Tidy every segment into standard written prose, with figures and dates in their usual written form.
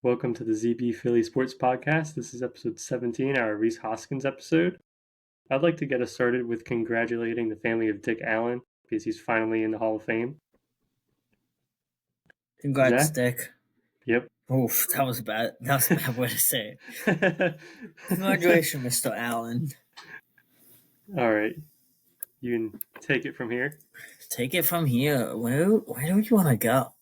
Welcome to the ZB Philly Sports Podcast. This is episode 17, our Reese Hoskins episode. I'd like to get us started with congratulating the family of Dick Allen because he's finally in the Hall of Fame. Congrats, Zach? Dick. Yep. Oof, that was a bad way to say it. Congratulations, Mr. Allen. All right. You can take it from here. Take it from here. Where do you want to go?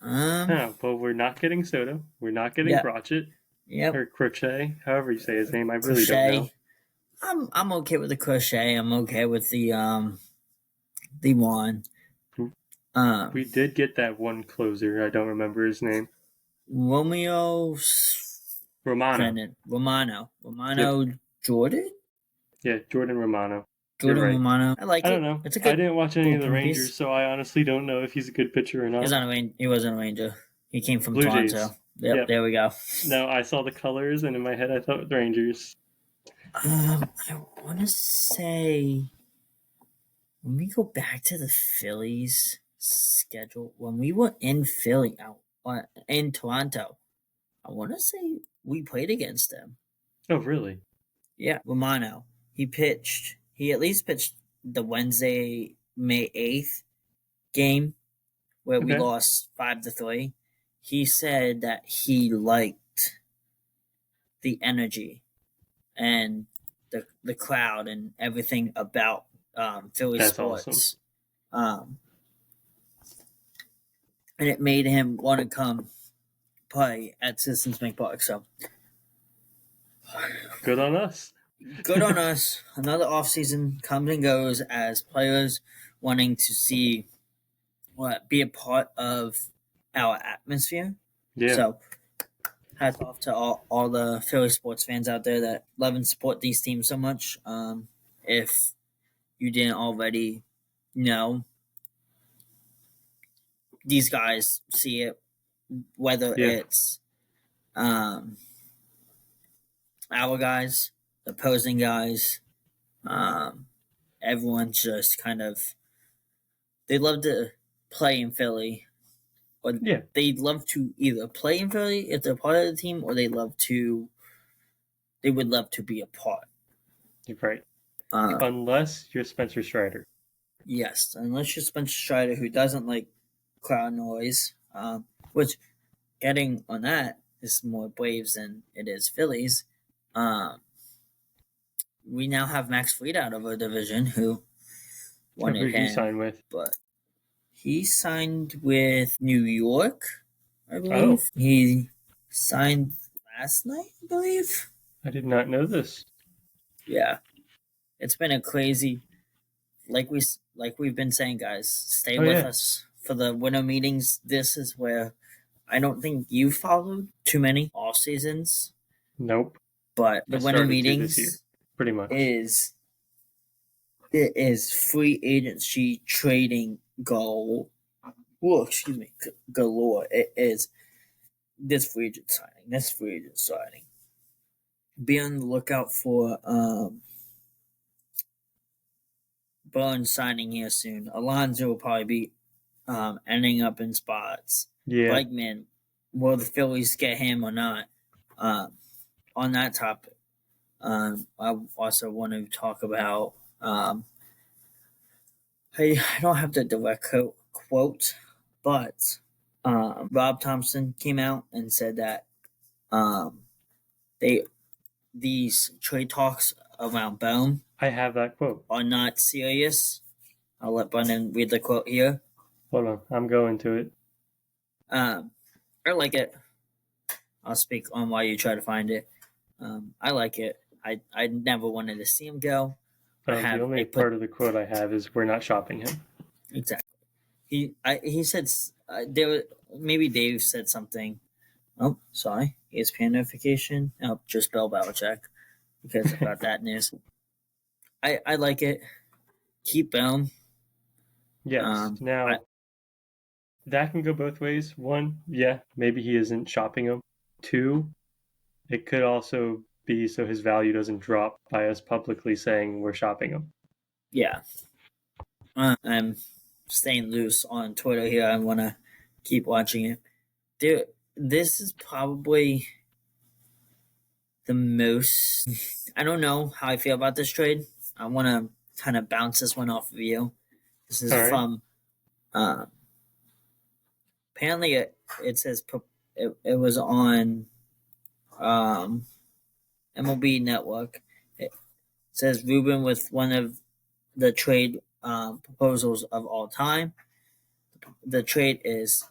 Well, we're not getting Soto. We're not getting Brochet. Yep. Or Crochet, however you say his name. I really don't know. I'm okay with the Crochet. I'm okay with the one. We did get that one closer. I don't remember his name. Romano. Yep. Jordan? Yeah, Jordan Romano. Jordan Romano. I like it. I don't know. I didn't watch any of the Rangers, so I honestly don't know if he's a good pitcher or not. He wasn't a Ranger. He came from Blue Toronto. Jays. Yep, there we go. No, I saw the colors, and in my head I thought the Rangers. I want to say, when we go back to the Phillies schedule, when we were in Philly, in Toronto, I want to say we played against them. Oh, really? Yeah, Romano. He at least pitched the Wednesday, May 8th game where we lost 5-3. He said that he liked the energy and the crowd and everything about Philly sports. Awesome. And it made him want to come play at Citizens Bank Park. So good on us. Good on us. Another offseason comes and goes as players wanting to be a part of our atmosphere. Yeah. So hats off to all the Philly sports fans out there that love and support these teams so much. If you didn't already know, these guys see it, whether it's our guys, the opposing guys, everyone's just kind of, they love to play in Philly. Or they'd love to either play in Philly if they're part of the team, or they would love to be a part. You're right. Unless you're Spencer Strider. Yes, unless you're Spencer Strider, who doesn't like crowd noise, which getting on that is more Braves than it is Phillies. We now have Max Fried out of our division, who wanted him. Who did he sign with? But he signed with New York, I believe. Oh. He signed last night, I believe. I did not know this. Yeah. It's been a crazy, like we've been saying, guys, stay with us for the winter meetings. This is where I don't think you followed too many off seasons. Nope. But the winter meetings this year, pretty much is free agency trading galore. It is this free agent signing. Be on the lookout for Burns signing here soon. Alonso will probably be ending up in spots. Yeah. Bregman, will the Phillies get him or not? On that topic, I also want to talk about. I don't have the direct quote, but Rob Thompson came out and said that these trade talks around Bohm. I have that quote. Are not serious. I'll let Brendan read the quote here. Hold on, I'm going to it. I like it. I'll speak on why you try to find it. I like it. I never wanted to see him go. The only part of the quote I have is we're not shopping him. Exactly. He said maybe Dave said something. Oh, sorry. ESPN notification. Oh, just Bill Belichick because about that news. I like it. Keep Bohm. Yes. That can go both ways. One, maybe he isn't shopping him. Two, it could also be so his value doesn't drop by us publicly saying we're shopping him. Yeah. I'm staying loose on Twitter here. I want to keep watching it. this is probably the most. I don't know how I feel about this trade. I want to kind of bounce this one off of you. This is All right. from. Uh, apparently, it says it was on MLB Network. It says Ruben with one of the trade proposals of all time. The trade is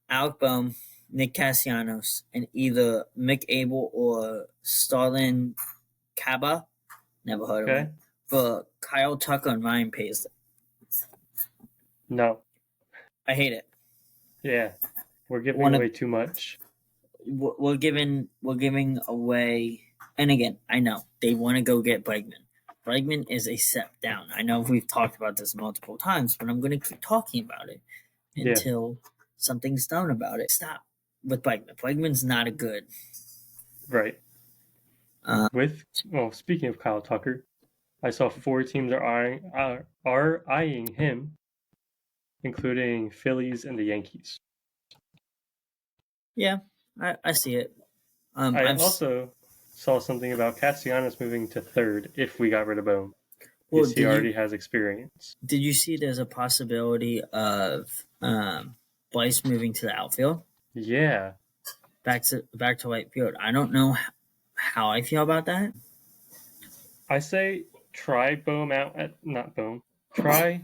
Alec Bohm, Nick Castellanos, and either Mick Abel or Starlin Caba. Never heard of him. For Kyle Tucker and Ryan Paisley. No. I hate it. Yeah. We're giving away too much. We're giving away, and again, I know they want to go get Bregman. Bregman is a step down. I know we've talked about this multiple times, but I'm going to keep talking about it until something's done about it. Stop with Bregman. Bregman's not a good. Right. Speaking of Kyle Tucker, I saw 4 teams are eyeing him, including Phillies and the Yankees. Yeah, I see it. I also saw something about Castellanos moving to third if we got rid of Bohm. Because he already has experience. Did you see there's a possibility of Bryce moving to the outfield? Yeah. Back to right field. I don't know how I feel about that. I say try Bohm out at not Bohm. Try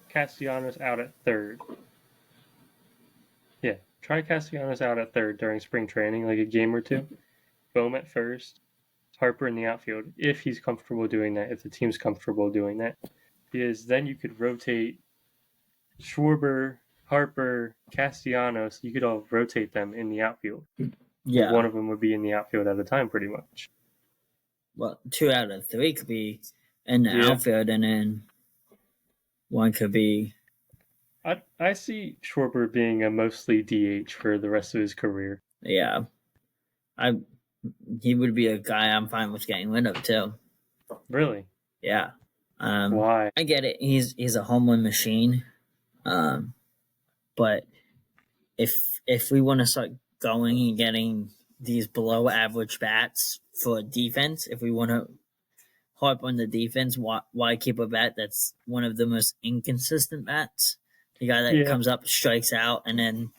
Castellanos out at third. Yeah, try Castellanos out at third during spring training, like a game or two. Bohm at first, Harper in the outfield, if he's comfortable doing that, if the team's comfortable doing that. Because then you could rotate Schwarber, Harper, Castellanos. You could all rotate them in the outfield. Yeah. One of them would be in the outfield at a time, pretty much. Well, 2 out of 3 could be in the outfield, and then one could be. I see Schwarber being a mostly DH for the rest of his career. Yeah, he would be a guy I'm fine with getting rid of too. Really? Yeah. Why? I get it. He's a home run machine. But if we want to start going and getting these below average bats for defense, if we want to harp on the defense, why keep a bat that's one of the most inconsistent bats? The guy that comes up, strikes out, and then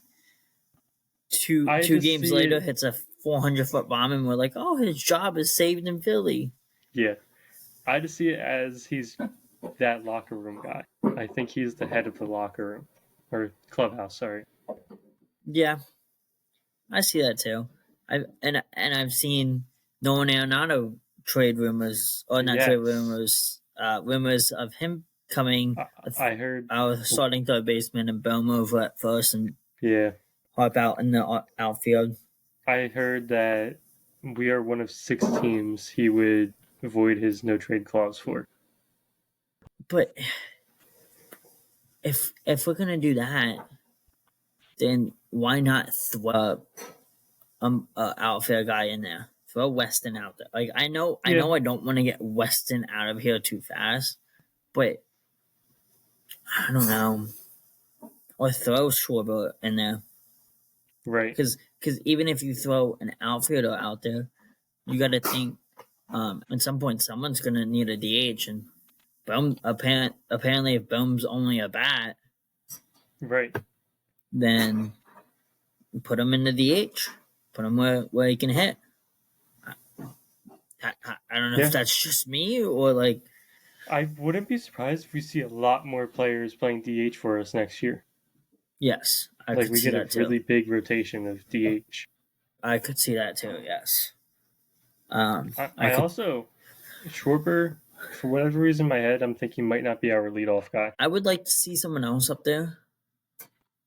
two games later hits a 400-foot bomb, and we're like, oh, his job is saved in Philly. Yeah. I just see it as he's that locker room guy. I think he's the head of the locker room. Or clubhouse, sorry. Yeah. I see that too. I've seen Nolan Arenado trade rumors, or not trade rumors, rumors of him coming. I heard our starting third baseman and Bohm over at first, and Harp out in the outfield. I heard that we are one of 6 teams he would avoid his no trade clause for. But if we're gonna do that, then why not throw outfield guy in there? Throw Weston out there. Like I know I don't want to get Weston out of here too fast, but I don't know. Or throw Schwarber in there. Right. Because even if you throw an outfielder out there, you got to think at some point someone's going to need a DH, and Bohm apparently if Bohm's only a bat, right, then put him in the DH, put him where he can hit. I don't know if that's just me or like. I wouldn't be surprised if we see a lot more players playing DH for us next year. Yes, like we get a really big rotation of DH. I could see that too. Yes. I also Schwarber, for whatever reason in my head, I'm thinking might not be our leadoff guy. I would like to see someone else up there.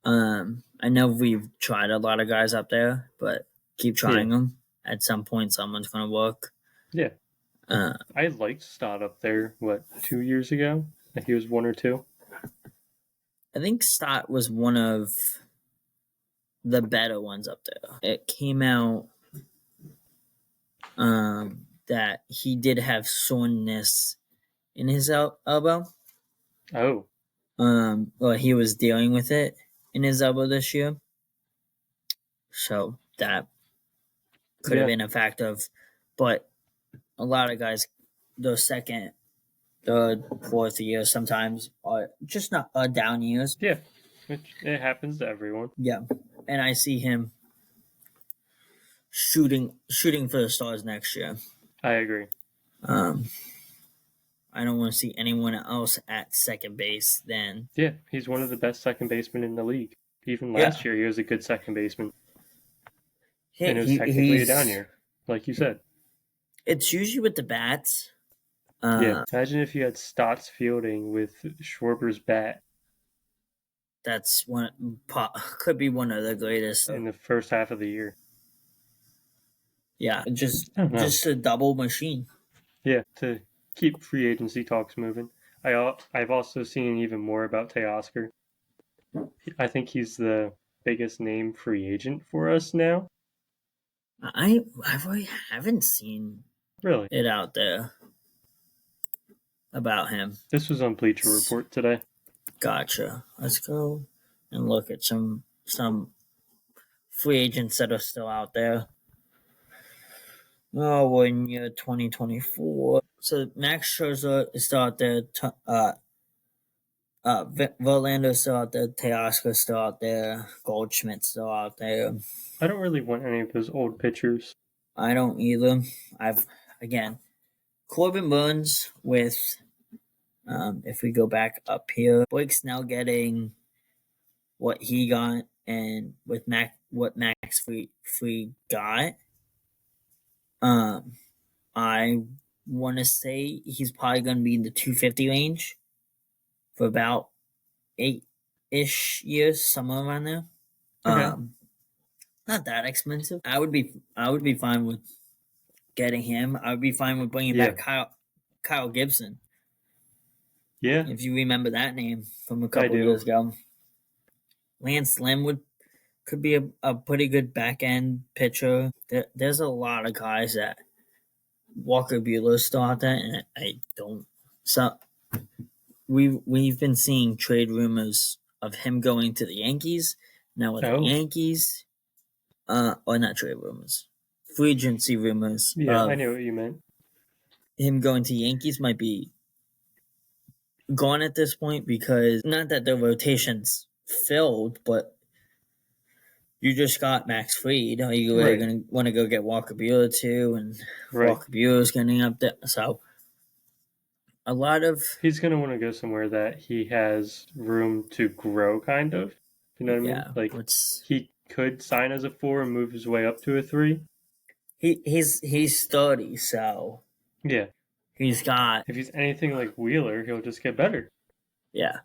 I know we've tried a lot of guys up there, but keep trying them. At some point, someone's going to work. Yeah. I liked Stott up there, 2 years ago? I think he was 1 or 2. I think Stott was one of the better ones up there. It came out that he did have soreness in his elbow. Oh. Well, he was dealing with it in his elbow this year. so that could have been a factor. But a lot of guys, those second, third, fourth years sometimes are just not down years. Yeah, which it happens to everyone. Yeah, and I see him shooting for the Stars next year. I agree. I don't want to see anyone else at second base then. Yeah, he's one of the best second basemen in the league. Even last year, he was a good second baseman. And it was technically a down year, like you said. It's usually with the bats. Yeah, imagine if you had Stotts fielding with Schwarber's bat. That's could be one of the greatest in the first half of the year. Yeah, just a double machine. Yeah, to keep free agency talks moving. I've also seen even more about Teoscar. I think he's the biggest name free agent for us now. I really haven't seen it out there about him. This was on Bleacher Report today. Gotcha. Let's go and look at some free agents that are still out there. Oh, we're in year 2024. So Max Scherzer is still out there. Verlander's still out there. Teoscar's still out there. Goldschmidt's still out there. I don't really want any of those old pitchers. I don't either. Corbin Burns with, if we go back up here, Blake Snell getting what he got, and with what Max Fried got. I want to say he's probably going to be in the 250 range for about 8-ish years, somewhere around there. Okay. Not that expensive. I would be fine with getting him. I would be fine with bringing back Kyle Gibson. Yeah. If you remember that name from a couple years ago. Lance Lynn could be a pretty good back end pitcher. There's a lot of guys that Walker Buehler still out there, and I don't. So we've been seeing trade rumors of him going to the Yankees. Now with the Yankees, or not trade rumors, free agency rumors. Yeah, I knew what you meant. Him going to Yankees might be gone at this point, because not that the rotation's filled, but you just got Max Fried. Are you really going to want to go get Walker Buehler too? And Walker Buehler's getting up there. So a lot of... He's going to want to go somewhere that he has room to grow, kind of. You know what I mean? Like, he could sign as a 4 and move his way up to a 3. He's 30, so... Yeah. He's got... If he's anything like Wheeler, he'll just get better. Yeah.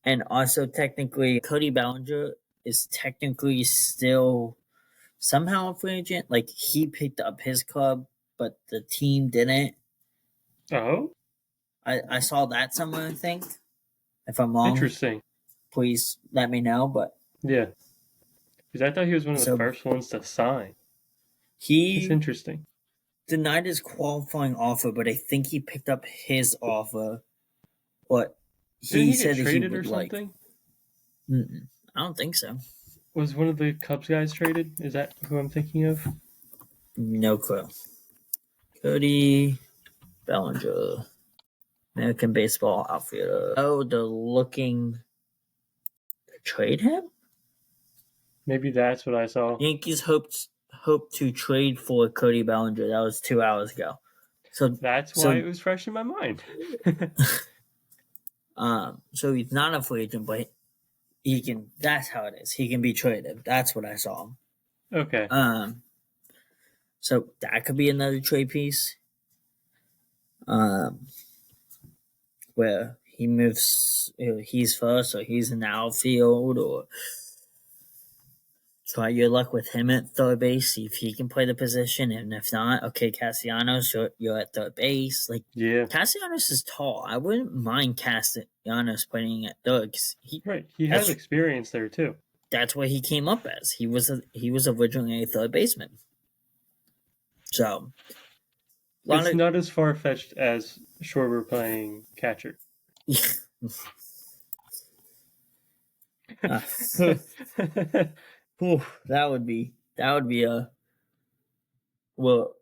And also, technically, Cody Bellinger is technically still somehow a free agent. Like, he picked up his club, but the team didn't. Oh? I saw that somewhere, I think. If I'm wrong. Interesting. Please let me know, but... Yeah. Because I thought he was one of the first ones to sign. It's interesting. Denied his qualifying offer, but I think he picked up his offer. But he said get traded he would or something? I don't think so. Was one of the Cubs guys traded? Is that who I'm thinking of? No clue. Cody Bellinger, American baseball outfielder. Oh, they're looking to trade him? Maybe that's what I saw. Yankees hoped to trade for Cody Bellinger. That was 2 hours ago. So that's why it was fresh in my mind. So he's not a free agent, but he can. That's how it is. He can be traded. That's what I saw. Okay. So that could be another trade piece. Where he moves, he's first, or he's in the outfield, or try your luck with him at third base, see if he can play the position, and if not, okay, Castellanos, you're at third base. Like, yeah, Castellanos is tall. I wouldn't mind Castellanos playing at third. He has experience there too. That's what he came up as. He was originally a third baseman. So it's not as far fetched as Schwarber playing catcher. Whew, that would be a well.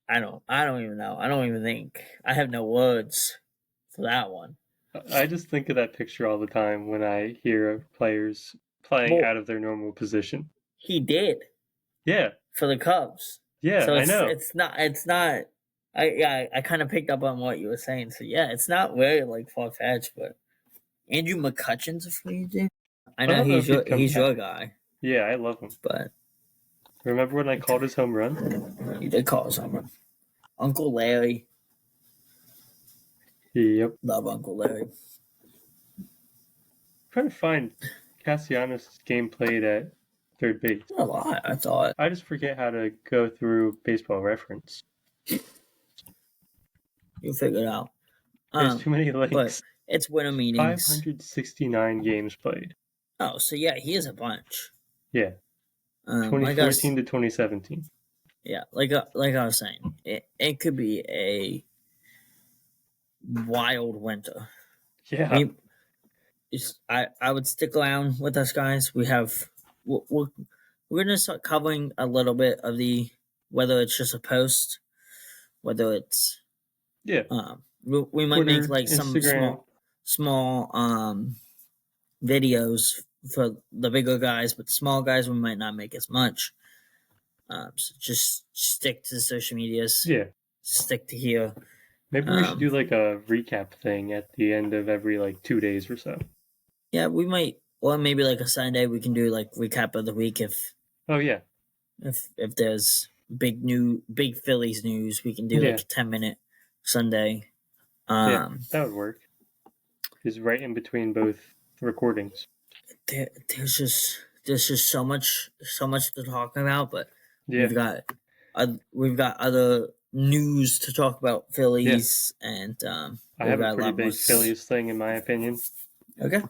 I don't even know. I don't even think I have no words for that one. I just think of that picture all the time when I hear of players playing Well, out of their normal position. he did Yeah, for the Cubs, yeah, so I know. it's not. I kind of picked up on what you were saying. So yeah, it's not very like far fetched, but Andrew McCutcheon's a free agent. I I know don't know if he'd come he's your back. guy, Yeah, I love him. but Remember when I called his home run? you did call someone Uncle Larry. Yep. Love Uncle Larry. Trying to find Castellanos' game played at third base. A lot, I thought. I just forget how to go through Baseball Reference. You figure it out. There's too many But links. it's winter meetings. 569 games played. Oh, so yeah, he is a bunch. Yeah. 2014 to 2017. Yeah, like I was saying, it could be a wild winter. Yeah. I would stick around with us guys. We're gonna start covering a little bit of the whether it's just a post, whether it's Yeah. we might Twitter, make like Instagram. some small videos for the bigger guys, but the small guys we might not make as much. So just stick to the social medias. Yeah. Stick to here. Maybe we should do like a recap thing at the end of every like 2 days or so. Yeah, we might, or maybe like a Sunday we can do like recap of the week if. Oh yeah. If there's big Phillies news, we can do like a 10-minute Sunday. Yeah, that would work. Is right in between both recordings. There's just so much to talk about, but we've got other news to talk about Phillies, and I have a pretty big Phillies thing in my opinion. Okay.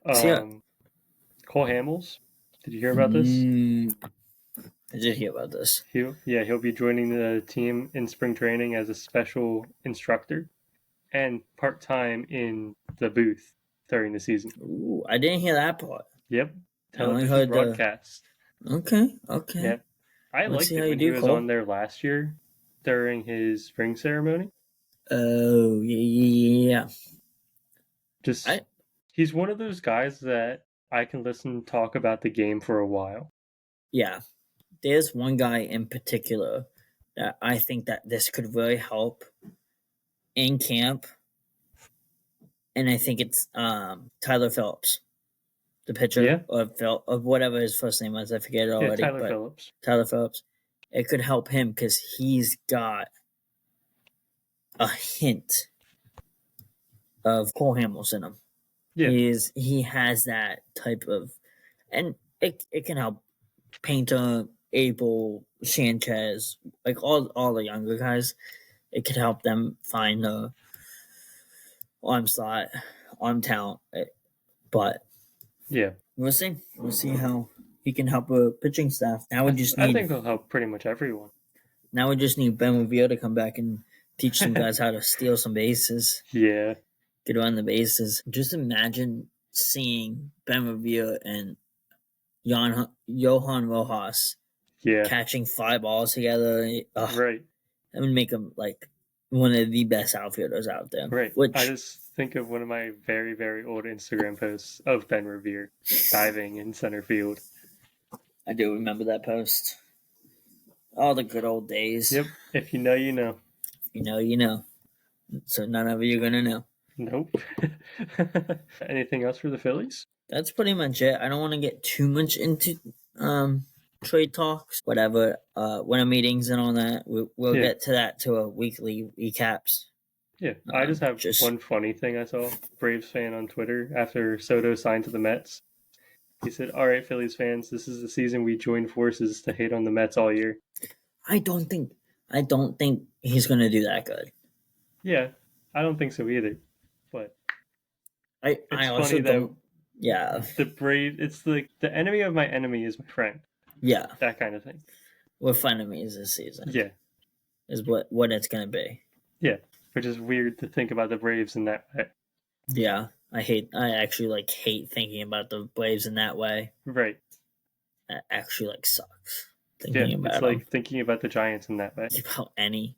Cole Hamels. Did you hear about this? I did hear about this. He'll be joining the team in spring training as a special instructor and part-time in the booth during the season. Ooh, I didn't hear that part. Yep. Television broadcast. Okay. Yeah. I liked it when he was on there last year during his spring ceremony. Oh, yeah. He's one of those guys that I can listen talk about the game for a while. Yeah. There's one guy in particular that I think that this could really help in camp, and I think it's Tyler Phillips, the pitcher of whatever his first name was. I forget it already. Tyler Phillips. It could help him because he's got a hint of Cole Hamels in him. Yeah. He has that type of, and it can help Painter, Abel, Sanchez, like all the younger guys. It could help them find the arm slot, arm talent. But yeah, we'll see. We'll see how he can help a pitching staff. Now we just need. I think he'll help pretty much everyone. Now we just need Ben Revere to come back and teach some guys how to steal some bases. Yeah, get around the bases. Just imagine seeing Ben Revere and Johan Rojas catching 5 balls together. Right. That would make him like one of the best outfielders out there. Right. I just think of one of my very, very old Instagram posts of Ben Revere diving in center field. I do remember that post. All the good old days. Yep. If you know, you know. If you know, you know. So none of you are going to know. Nope. Anything else for the Phillies? That's pretty much it. I don't want to get too much into trade talks, whatever, winter meetings and all that. We'll get to that to a weekly recaps. Yeah, I just have one funny thing I saw. Braves fan on Twitter after Soto signed to the Mets. He said, "All right, Phillies fans, this is the season we join forces to hate on the Mets all year." I don't think he's going to do that good. Yeah, I don't think so either. But I also don't. Yeah, the Braves. It's like the enemy of my enemy is my friend. Yeah, that kind of thing. We're frenemies this season. Yeah, is what it's going to be. Yeah, which is weird to think about the Braves in that way. Yeah, I actually hate thinking about the Braves in that way. Right. That actually sucks. Yeah, Thinking it's about like them. thinking about the Giants in that way. About any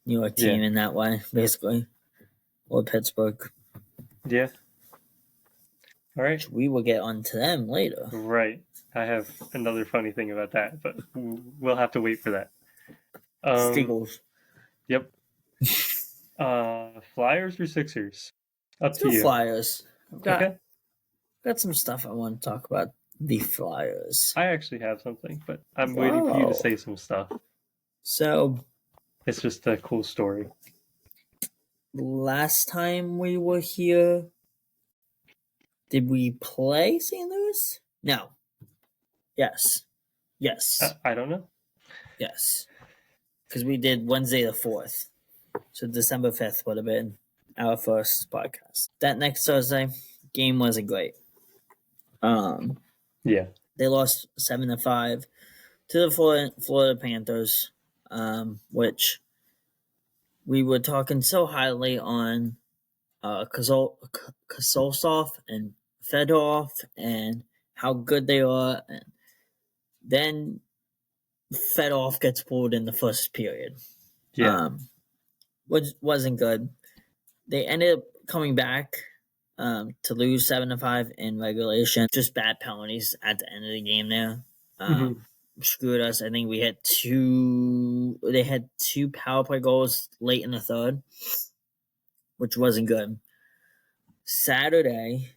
New York team in that way, basically. Or Pittsburgh. Yeah. All right. Which we will get onto them later. Right. I have another funny thing about that, but we'll have to wait for that. Steagles. Yep. Flyers or Sixers? Up Let's to go you. Flyers. Okay. Got some stuff I want to talk about the Flyers. I actually have something, but I'm waiting for you to say some stuff. So it's just a cool story. Last time we were here, did we play St. Louis? No. Yes. I don't know. Yes. Because we did Wednesday the 4th. So December 5th would have been our first podcast. That next Thursday, game wasn't great. Yeah. They lost 7-5 to the Florida Panthers, which we were talking so highly on Kozolsov and Fedorov and how good they are. And then Fedorov gets pulled in the first period. Yeah. Which wasn't good. They ended up coming back to lose 7-5 in regulation. Just bad penalties at the end of the game there. Screwed us. I think we had they had 2 power play goals late in the third, which wasn't good. Saturday.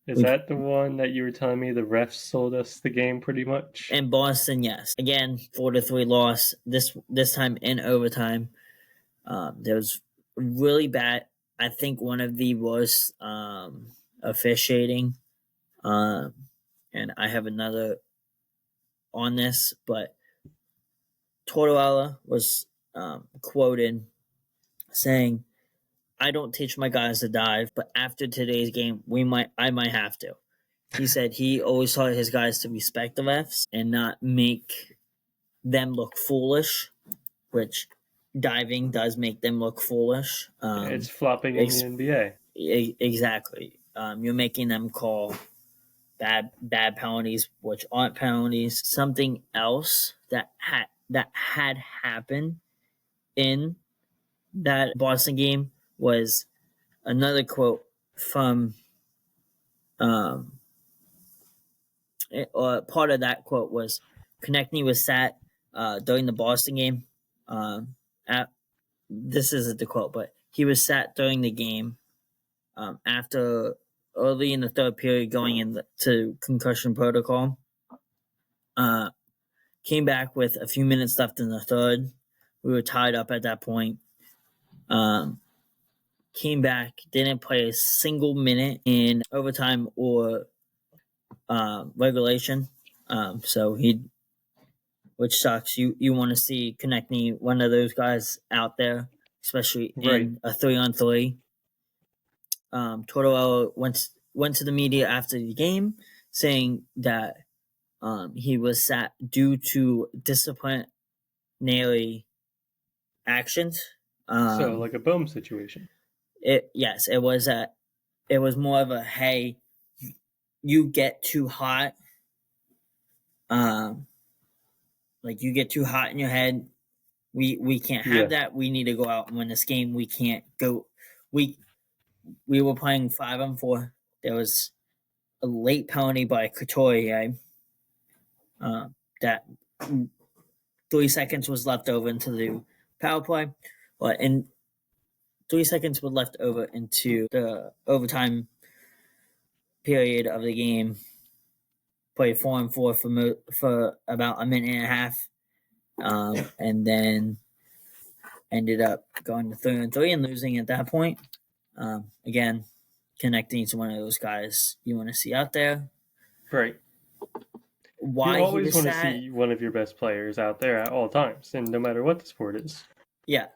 Is that the one that you were telling me the refs sold us the game pretty much? And Boston, yes. Again, 4-3 loss. This time in overtime. There was really bad. I think one of the worst officiating. And I have another on this, but Tortorella was quoted saying, "I don't teach my guys to dive, but after today's game, I might have to." He said he always taught his guys to respect the refs and not make them look foolish, which diving does make them look foolish. It's flopping in the NBA. Exactly. You're making them call bad penalties, which aren't penalties. Something else that had happened in that Boston game was another quote from part of that quote was Konechny was sat during the Boston game. This isn't the quote, but he was sat during the game after early in the third period going into concussion protocol. Came back with a few minutes left in the third. We were tied up at that point. Came back, didn't play a single minute in overtime or regulation. Which sucks. You want to see Konechny, one of those guys out there, especially in a 3-on-3. Tortorella went to the media after the game saying that he was sat due to disciplinary actions. So like a boom situation. It was more of a, hey, you get too hot. You get too hot in your head. We can't have that. We need to go out and win this game. We can't go. We were playing 5-on-4. There was a late penalty by Couturier. That 3 seconds was left over into the power play. But in 3 seconds was left over into the overtime period of the game. Played 4-on-4 for about a minute and a half. And then ended up going to 3-on-3 and losing at that point. Again, Konechny to one of those guys you want to see out there. Right. Why you always want to see one of your best players out there at all times, and no matter what the sport is. Yeah.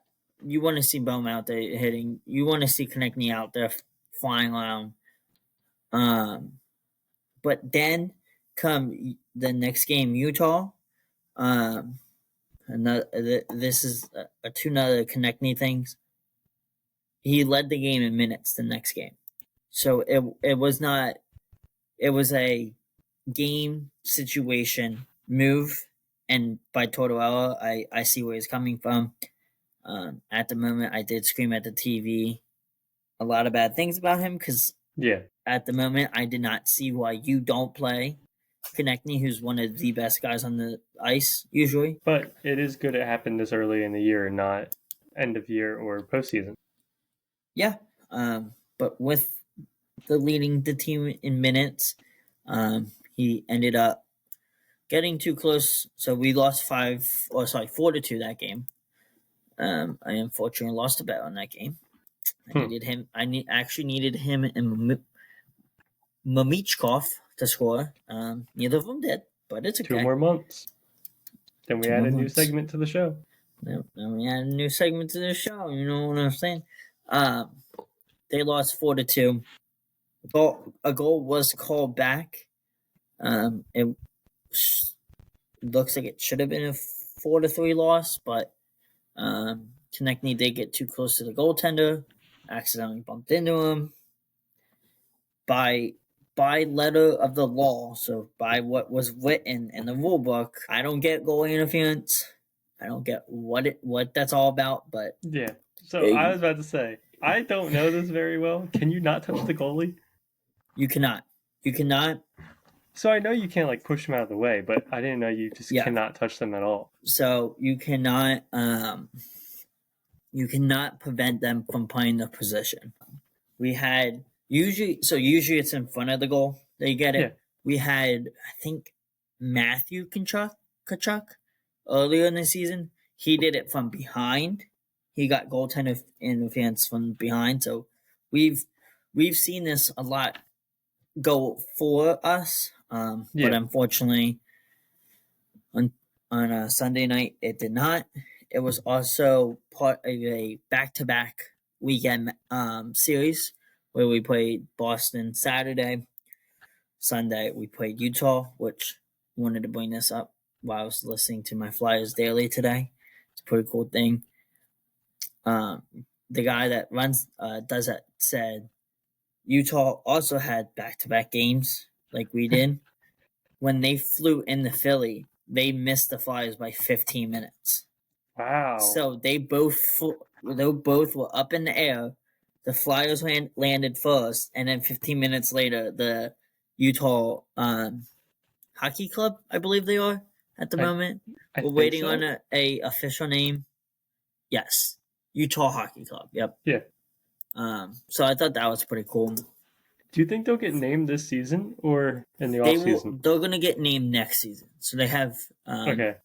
You want to see Bohm out there hitting. You want to see Konechny out there flying around. But then come the next game, Utah. This is two other Konechny things. He led the game in minutes the next game. So it was not. It was a game situation move, and by Tortorella, I see where he's coming from. At the moment, I did scream at the TV a lot of bad things about him because at the moment I did not see why you don't play Konechny, who's one of the best guys on the ice usually. But it is good it happened this early in the year and not end of year or postseason. Yeah, but with the leading the team in minutes, he ended up getting too close. So we lost 4-2 that game. I unfortunately lost a bet on that game. I needed him. Actually needed him and Mamichkov to score. Neither of them did, but it's okay. 2 more months. Then we add a new segment to the show. Then we add a new segment to the show. You know what I'm saying? They lost 4-2. A goal was called back. It looks like it should have been a 4-3 loss, but Konechny did get too close to the goaltender, accidentally bumped into him. By letter of the law, so by what was written in the rule book, I don't get goalie interference. I don't get what that's all about, but yeah. So I was about to say, I don't know this very well. Can you not touch the goalie? You cannot. You cannot. So I know you can't like push them out of the way, but I didn't know you just cannot touch them at all. So you cannot prevent them from playing the position. We had usually it's in front of the goal. They get it. Yeah. We had, I think, Matthew Tkachuk earlier in the season. He did it from behind. He got goaltender interference from behind. So we've seen this a lot go for us. But unfortunately, on a Sunday night, it did not. It was also part of a back-to-back weekend series where we played Boston Saturday. Sunday, we played Utah, which I wanted to bring this up while I was listening to my Flyers Daily today. It's a pretty cool thing. The guy that does that said Utah also had back-to-back games like we did. When they flew into Philly, they missed the Flyers by 15 minutes. Wow. So they both were up in the air. The Flyers landed first, and then 15 minutes later, the Utah Hockey Club, I believe they are at the moment. We're waiting on a official name. Yes, Utah Hockey Club. Yep. Yeah. So I thought that was pretty cool. Do you think they'll get named this season or in the offseason? They're going to get named next season. So they have. Okay.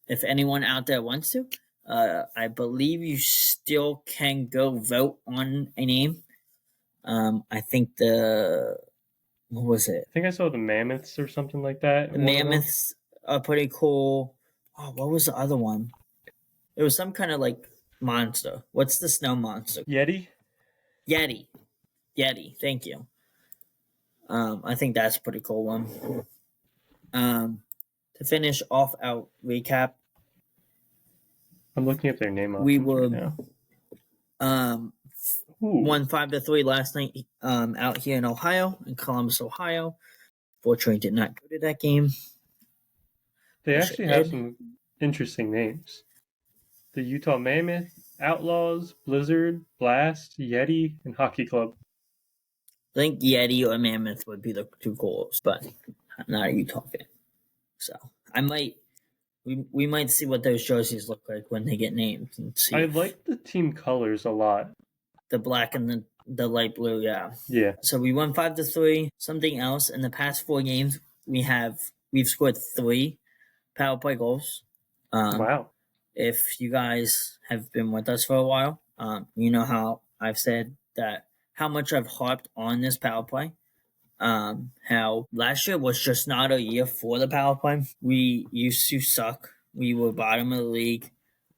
If anyone out there wants to, I believe you still can go vote on a name. I think what was it? I think I saw the Mammoths or something like that. The Mammoths are pretty cool. Oh, what was the other one? It was some kind of like monster. What's the snow monster? Yeti. Thank you. I think that's a pretty cool one. To finish off our recap, I'm looking at their name. We were won 5-3 last night out here in Ohio, in Columbus, Ohio. Fortunately, did not go to that game. They actually have some interesting names: the Utah Mammoth, Outlaws, Blizzard, Blast, Yeti, and Hockey Club. I think Yeti or Mammoth would be the two goals, but I'm not a Utah fan, so I might. We might see what those jerseys look like when they get named. And see. I like the team colors a lot. The black and the light blue, yeah. Yeah. So we won 5-3. Something else, in the past 4 games, we've scored 3 power play goals. Wow. If you guys have been with us for a while, you know how I've said that how much I've harped on this power play. How last year was just not a year for the power play. We used to suck. We were bottom of the league.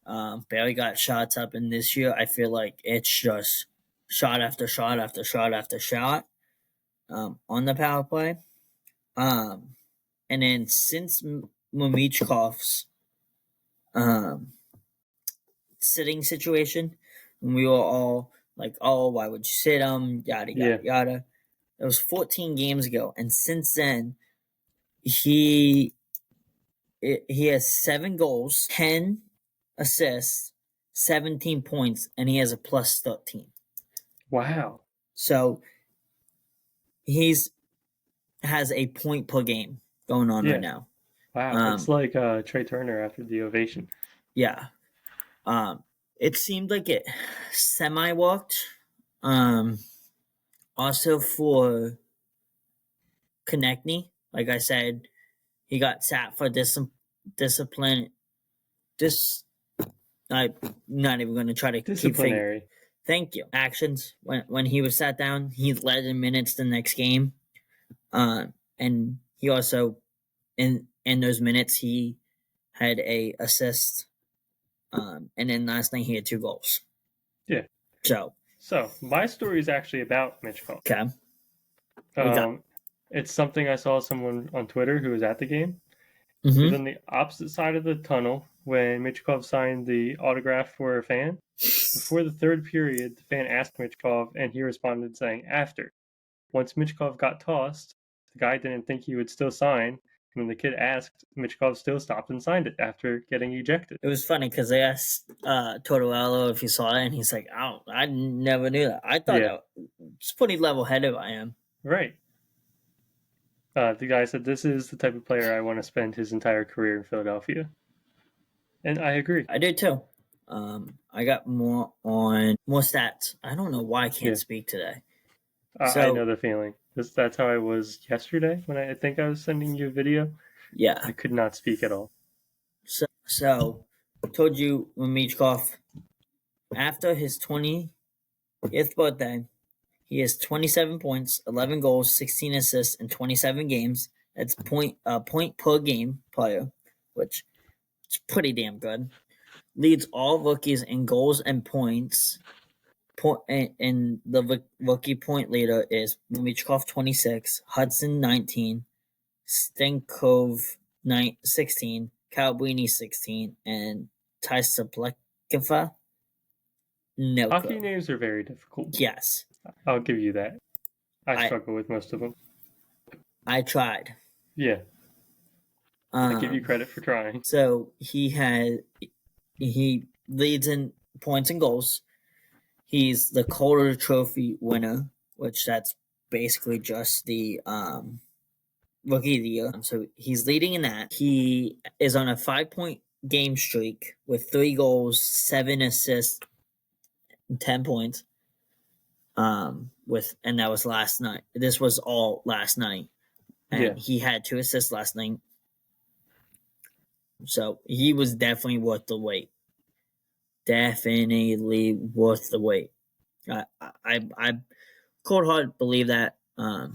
Barely got shots up, and this year I feel like it's just shot after shot after shot after shot on the power play. And then since Mamichkov's sitting situation, we were all like, oh, why would you sit him? Yada yada yada. It was 14 games ago, and since then, he has 7 goals, 10 assists, 17 points, and he has a plus 13. Wow. So he's has a point per game going on right now. Wow, it's like Trey Turner after the ovation. Yeah. It seemed like it semi worked. Also for Konechny, like I said, he got sat for discipline. I'm not even going to try to disciplinary. Thank you. Actions when he was sat down, he led in minutes the next game. And he also in those minutes he had a assist. And then last night he had 2 goals. Yeah. So my story is actually about Michkov. Okay. It's something I saw someone on Twitter who was at the game. Mm-hmm. He was on the opposite side of the tunnel when Michkov signed the autograph for a fan. Before the third period, the fan asked Michkov, and he responded saying, after. Once Michkov got tossed, the guy didn't think he would still sign. When the kid asked, Michkov still stopped and signed it after getting ejected. It was funny because they asked Tortorella if he saw it, and he's like, "Oh, I never knew that. I thought that was pretty level-headed I am." Right. The guy said, this is the type of player I want to spend his entire career in Philadelphia. And I agree. I do too. I got more stats. I don't know why I can't speak today. I know the feeling. That's how I was yesterday when I think I was sending you a video. Yeah. I could not speak at all. So I told you when Michkov, after his 20th birthday, he has 27 points, 11 goals, 16 assists in 27 games. That's point per game player, which is pretty damn good. Leads all rookies in goals and points. And the rookie point leader is Michkov 26, Hudson 19, Stenkov 16, Calabrini 16, and Tysa no. Hockey names are very difficult. Yes. I'll give you that. I struggle with most of them. I tried. Yeah. I give you credit for trying. So he leads in points and goals. He's the Calder Trophy winner, which that's basically just the rookie of the year. So he's leading in that. He is on a 5-point game streak with 3 goals, 7 assists, and 10 points. And that was last night. This was all last night. And he had 2 assists last night. So he was definitely worth the wait. Definitely worth the wait. I cold hard believe that. I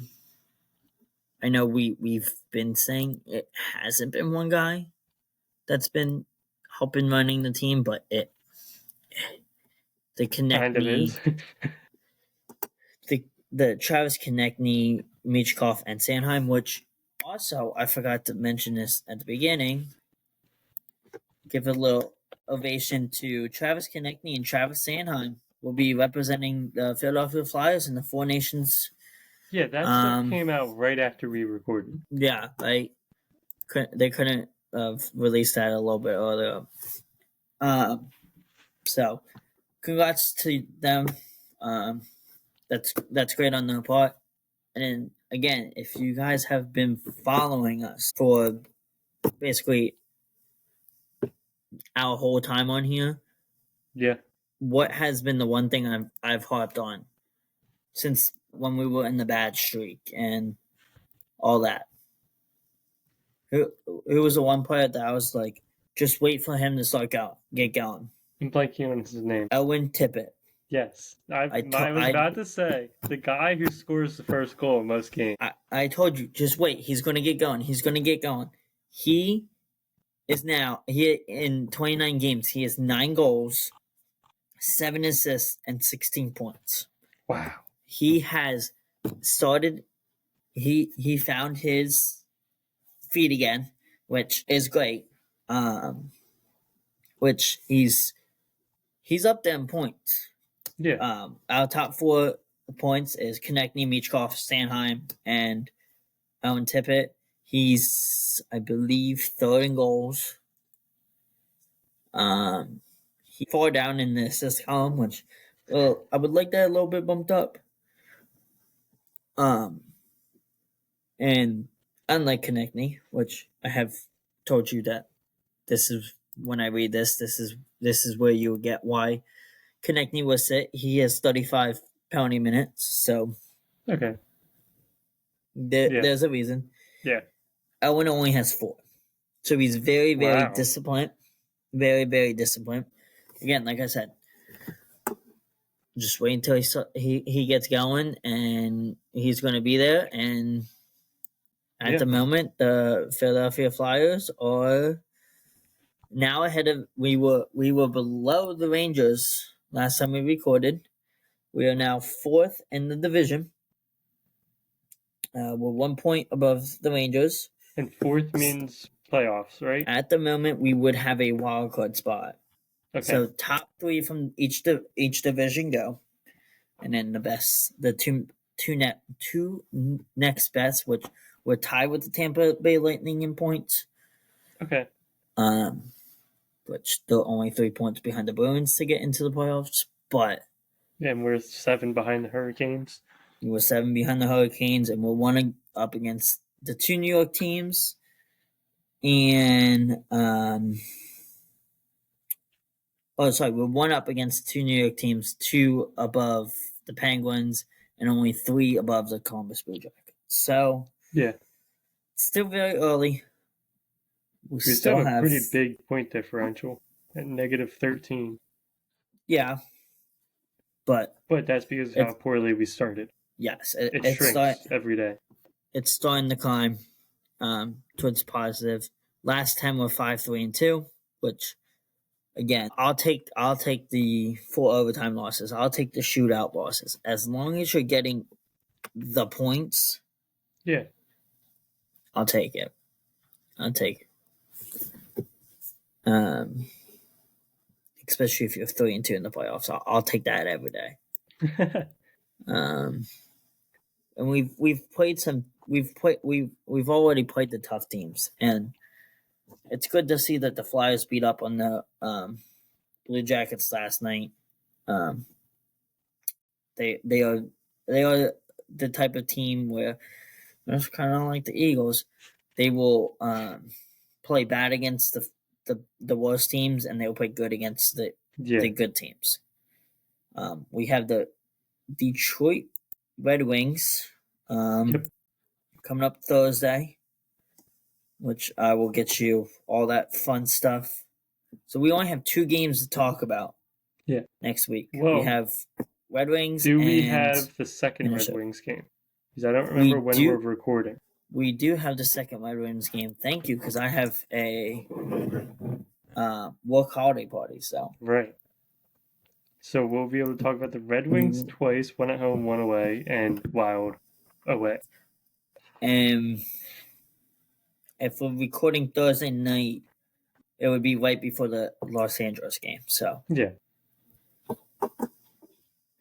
know we've been saying it hasn't been one guy that's been helping running the team, but the Konechny, the Travis Konechny, Michkov, and Sanheim, which also I forgot to mention this at the beginning. Give a little ovation to Travis Konechny and Travis Sanheim. Will be representing the Philadelphia Flyers in the Four Nations. Yeah, that stuff came out right after we recorded. Yeah, they couldn't have released that a little bit earlier. So, congrats to them. That's great on their part. And then, again, if you guys have been following us for basically our whole time on here, what has been the one thing I've harped on since when we were in the bad streak and all that? Who was the one player that I was like, just wait for him to get going? I'm blanking on his name. Owen Tippett. Yes. I was about to say, the guy who scores the first goal in most games. I told you, just wait. He's going to get going. He is now, in 29 games, he has 9 goals, 7 assists, and 16 points. Wow. He has started, he found his feet again, which is great. Which he's up there in points. Yeah. Our top 4 points is Konechny, Michkov, Sanheim, and Owen Tippett. He's, I believe, third in goals. He far down in the assist column, which, well, I would like that a little bit bumped up. And unlike Konechny, which I have told you that this is when I read this is where you will get why Konechny was sit. He has 35 penalty minutes, so Okay. there's a reason. Yeah. Owen only has 4, so he's very, very Wow. disciplined. Very, very disciplined. Again, like I said, just wait until he gets going, and he's going to be there. And at the moment, the Philadelphia Flyers are now ahead of. We were below the Rangers last time we recorded. We are now 4th in the division. We're 1 point above the Rangers. And 4th means playoffs, right? At the moment, we would have a wild card spot. Okay. So top 3 from each division go, and then the two next best, which we're tied with the Tampa Bay Lightning in points. Okay. Which they're only 3 points behind the Bruins to get into the playoffs, but and we're 7 behind the Hurricanes. We're 7 behind the Hurricanes, and we're 1 up against the 2 New York teams, and we're 1 up against 2 New York teams, 2 above the Penguins, and only 3 above the Columbus Blue Jackets. So yeah, it's still very early. We still have a pretty big point differential at -13. Yeah, but that's because of how poorly we started. Yes, it shrinks every day. It's starting to climb towards positive. Last time we're 5-3-2, which again, I'll take the 4 overtime losses. I'll take the shootout losses as long as you're getting the points. Yeah, I'll take it. Especially if you're 3-2 in the playoffs, I'll take that every day. And we've played some. We've already played the tough teams, and it's good to see that the Flyers beat up on the Blue Jackets last night. They are the type of team where it's kind of like the Eagles. They will play bad against the worst teams, and they will play good against the good teams. We have the Detroit Red Wings coming up Thursday, which I will get you all that fun stuff. So we only have 2 games to talk about. Next week. Whoa. We have Red Wings. Do we have the second Minnesota. Red Wings game? Because I don't remember when we're recording. We do have the second Red Wings game. Thank you, because I have a work holiday party. So right. So we'll be able to talk about the Red Wings twice, 1 at home, 1 away, and Wild away. And if we're recording Thursday night, it would be right before the Los Angeles game. So yeah,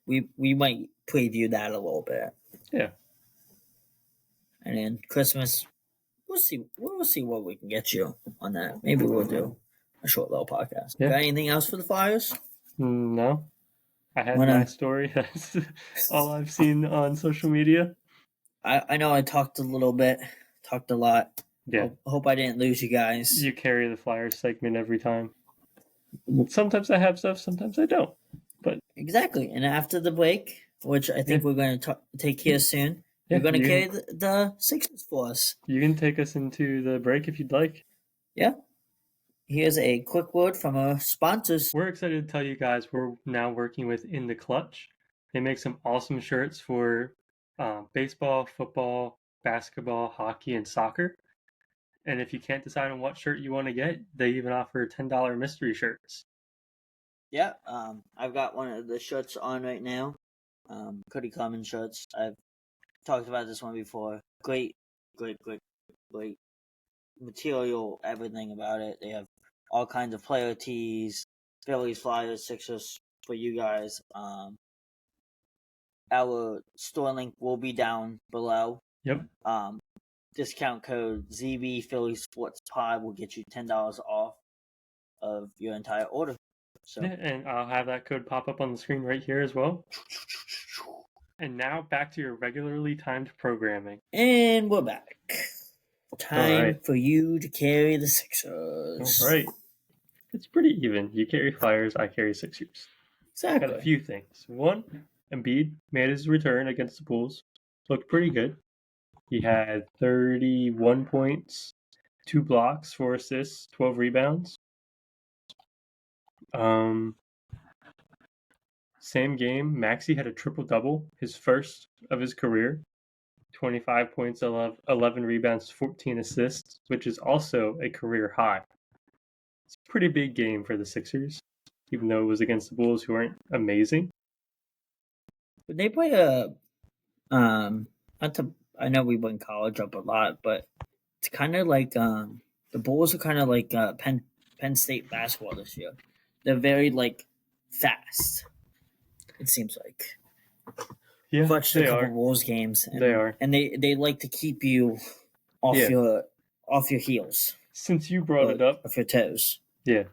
we might preview that a little bit. Yeah. And then Christmas, we'll see what we can get you on that. Maybe we'll do a short little podcast. Yeah. Got anything else for the Flyers? No. I had my story. That's all I've seen on social media. I know I talked a lot. Yeah. Hope I didn't lose you guys. You carry the Flyers segment every time. Sometimes I have stuff, sometimes I don't. But exactly. And after the break, which I think we're going to take here soon, you're going to carry the Sixers for us. You can take us into the break if you'd like. Yeah. Here's a quick word from our sponsors. We're excited to tell you guys we're now working with In the Clutch. They make some awesome shirts for baseball, football, basketball, hockey, and soccer. And if you can't decide on what shirt you want to get, they even offer $10 mystery shirts. Yeah, I've got one of the shirts on right now. Cody Common shirts. I've talked about this one before. Great material, everything about it. They have all kinds of player tees, Phillies, Flyers, Sixers for you guys. our store link will be down below. Yep. Discount code ZB Philly Sports Pod will get you $10 off of your entire order. So, yeah, and I'll have that code pop up on the screen right here as well. And now back to your regularly timed programming. And we're back. Time right. for you to carry the Sixers. All right. It's pretty even. You carry Flyers, I carry Sixers. Exactly. Got a few things. One, Embiid made his return against the Bulls. Looked pretty good. He had 31 points, 2 blocks, 4 assists, 12 rebounds. Same game, Maxey had a triple-double, his first of his career. 25 points, 11 rebounds, 14 assists, which is also a career high. It's a pretty big game for the Sixers, even though it was against the Bulls, who aren't amazing. They play I know we went college up a lot, but it's kind of like the Bulls are kind of like Penn State basketball this year. They're very like fast. It seems like. Yeah, watched a couple Bulls games. And, they are, and they like to keep you off your heels. Since you brought it up, off your toes. Yeah.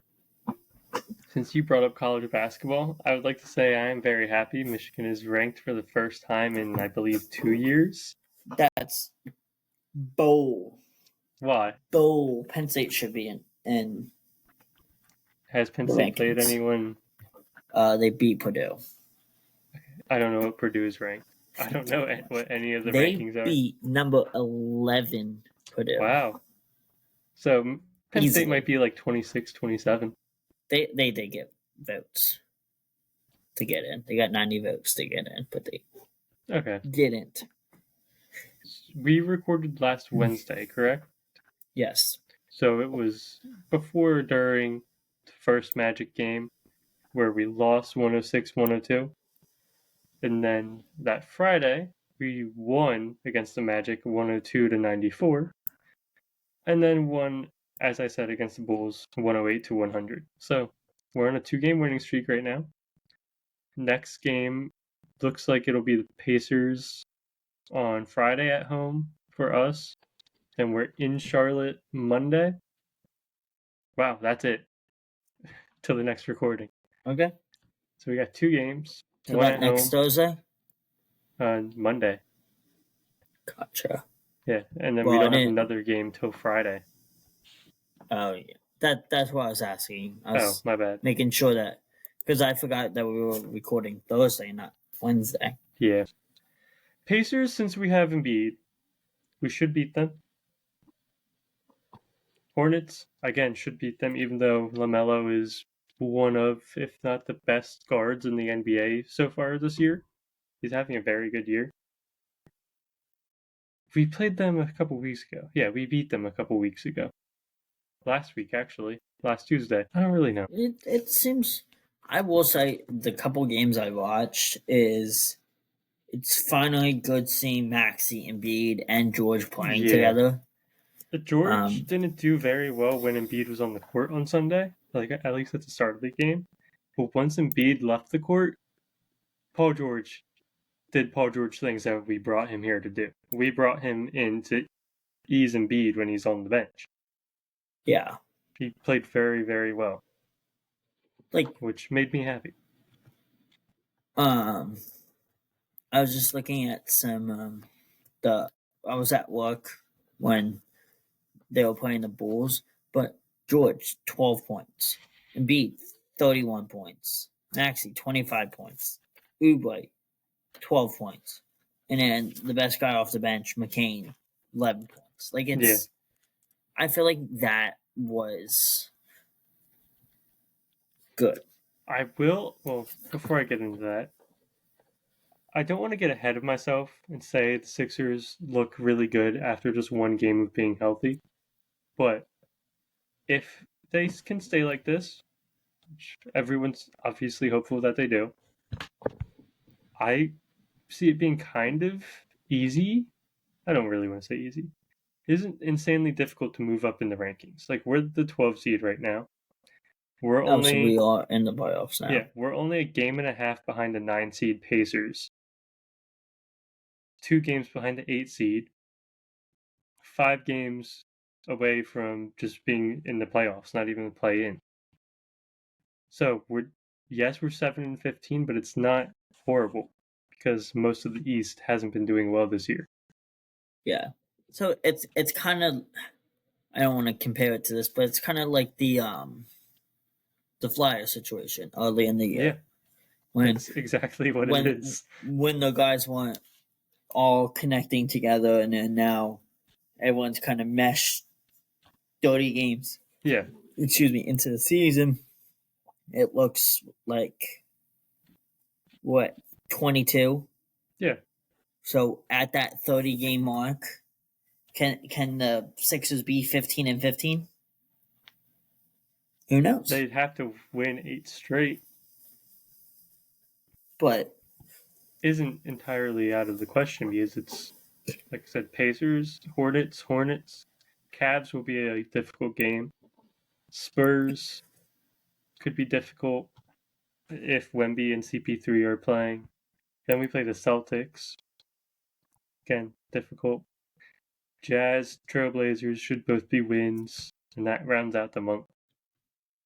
Since you brought up college basketball, I would like to say I am very happy Michigan is ranked for the first time in, I believe, 2 years. That's bowl. Why? Bowl. Penn State should be in. Has Penn State played anyone? They beat Purdue. I don't know what Purdue is ranked. I don't know what any of the rankings are. They beat number 11 Purdue. Wow. So Penn State might be like 26, 27. They did get votes to get in. They got 90 votes to get in, but they didn't. We recorded last Wednesday, correct? Yes. So it was before or during the first Magic game where we lost 106-102. And then that Friday, we won against the Magic 102-94. And then won, as I said, against the Bulls 108-100. So we're on a 2-game winning streak right now. Next game looks like it'll be the Pacers on Friday at home for us. And we're in Charlotte Monday. Wow, that's it. Till the next recording. Okay. So we got 2 games. One at next Thursday? Monday. Gotcha. Yeah, and then we don't have another game till Friday. Oh, yeah. That's what I was asking. I was my bad. Making sure that, because I forgot that we were recording Thursday, not Wednesday. Yeah. Pacers, since we have Embiid, we should beat them. Hornets, again, should beat them, even though LaMelo is one of, if not the best guards in the NBA so far this year. He's having a very good year. We played them a couple weeks ago. Yeah, we beat them a couple weeks ago. Last week, actually. Last Tuesday. I don't really know. It seems... I will say the couple games I watched it's finally good seeing Maxey, Embiid, and George playing together. George didn't do very well when Embiid was on the court on Sunday, like at least at the start of the game. But once Embiid left the court, Paul George did Paul George things that we brought him here to do. We brought him in to ease Embiid when he's on the bench. Yeah. He played very, very well. Which made me happy. I was just looking at some I was at work when they were playing the Bulls, but George 12 points, Embiid 31 points, Maxey 25 points, Oubre 12 points, and then the best guy off the bench, McCain 11 points. I feel like that was good. Before I get into that, I don't want to get ahead of myself and say the Sixers look really good after just one game of being healthy. But if they can stay like this, which everyone's obviously hopeful that they do, I see it being kind of easy. I don't really want to say easy. It isn't insanely difficult to move up in the rankings. Like, we're the 12 seed right now. We are in the playoffs now. Yeah, we're only a game and a half behind the 9 seed Pacers. 2 games behind the 8 seed, 5 games away from just being in the playoffs, not even the play-in. So we're 7-15, but it's not horrible because most of the East hasn't been doing well this year. Yeah. So it's kind of, I don't want to compare it to this, but it's kind of like the Flyer situation early in the year. Yeah. That's exactly what it is. When the guys weren't all connecting together, and then now everyone's kind of meshed 30 games. Yeah. Into the season. It looks like, what, 22? Yeah. So at that 30 game mark, can the Sixers be 15-15? Who knows? They'd have to win 8 straight. But isn't entirely out of the question because it's, like I said, Pacers, Hornets. Cavs will be a difficult game. Spurs could be difficult if Wemby and CP3 are playing. Then we play the Celtics. Again, difficult. Jazz, Trailblazers should both be wins, and that rounds out the month.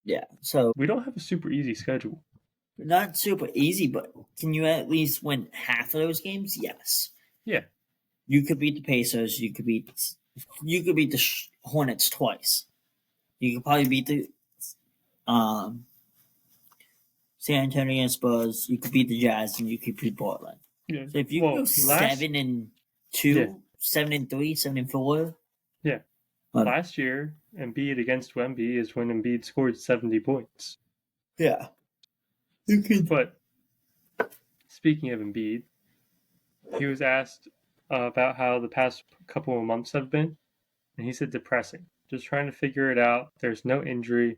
Yeah, so we don't have a super easy schedule. Not super easy, but can you at least win half of those games? Yes. Yeah. You could beat the Pacers. You could beat the Hornets twice. You could probably beat the San Antonio Spurs. You could beat the Jazz, and you could beat Portland. Yeah. So if you go 7-2, 7-3, 7-4. Yeah. Last year, Embiid against Wemby is when Embiid scored 70 points. Yeah. But speaking of Embiid, he was asked about how the past couple of months have been, and he said depressing. Just trying to figure it out. There's no injury.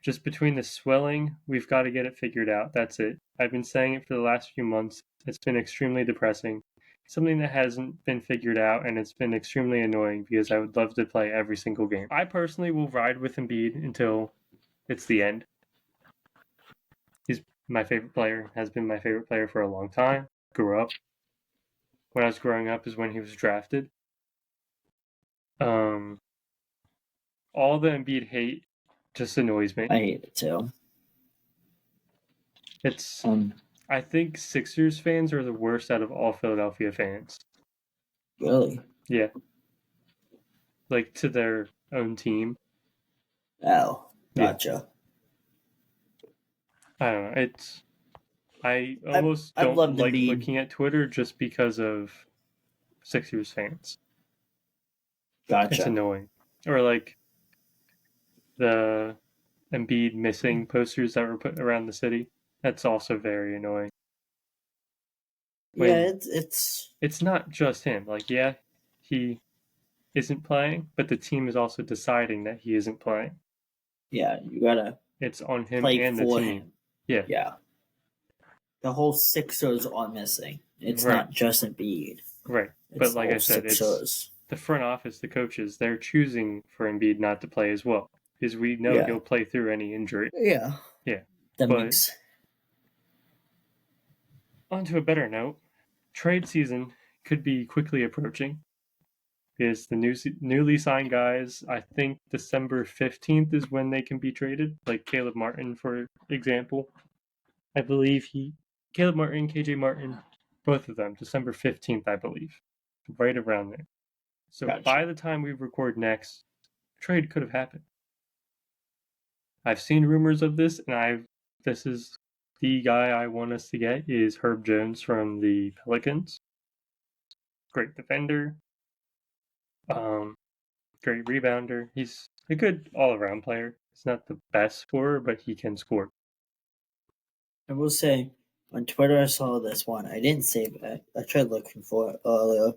Just between the swelling, we've got to get it figured out. That's it. I've been saying it for the last few months. It's been extremely depressing. Something that hasn't been figured out, and it's been extremely annoying because I would love to play every single game. I personally will ride with Embiid until it's the end. He's my favorite player, has been my favorite player for a long time. Grew up. When I was growing up is when he was drafted. All the Embiid hate just annoys me. I hate it too. It's I think Sixers fans are the worst out of all Philadelphia fans. Really? Yeah. Like to their own team. Oh, gotcha. Yeah. I don't know. I almost don't like looking at Twitter just because of Sixers fans. Gotcha. It's annoying. Or like the Embiid missing posters that were put around the city. That's also very annoying. It's not just him. Like, yeah, he isn't playing, but the team is also deciding that he isn't playing. Yeah, you gotta. It's on him and the team. Him. Yeah. Yeah. The whole Sixers are missing. It's not just Embiid. Right. But like I said, it's the front office, the coaches, they're choosing for Embiid not to play as well. Because we know he'll play through any injury. Yeah. Yeah. That makes. On to a better note, trade season could be quickly approaching. Because the newly signed guys, I think December 15th is when they can be traded. Like Caleb Martin, for example. I believe Caleb Martin, KJ Martin, both of them, December 15th, I believe. Right around there. So by the time we record next, trade could have happened. I've seen rumors of this, and this is the guy I want us to get is Herb Jones from the Pelicans. Great defender. Great rebounder. He's a good all-around player. He's not the best scorer, but he can score. I will say, on Twitter I saw this one. I didn't save it. I tried looking for it earlier,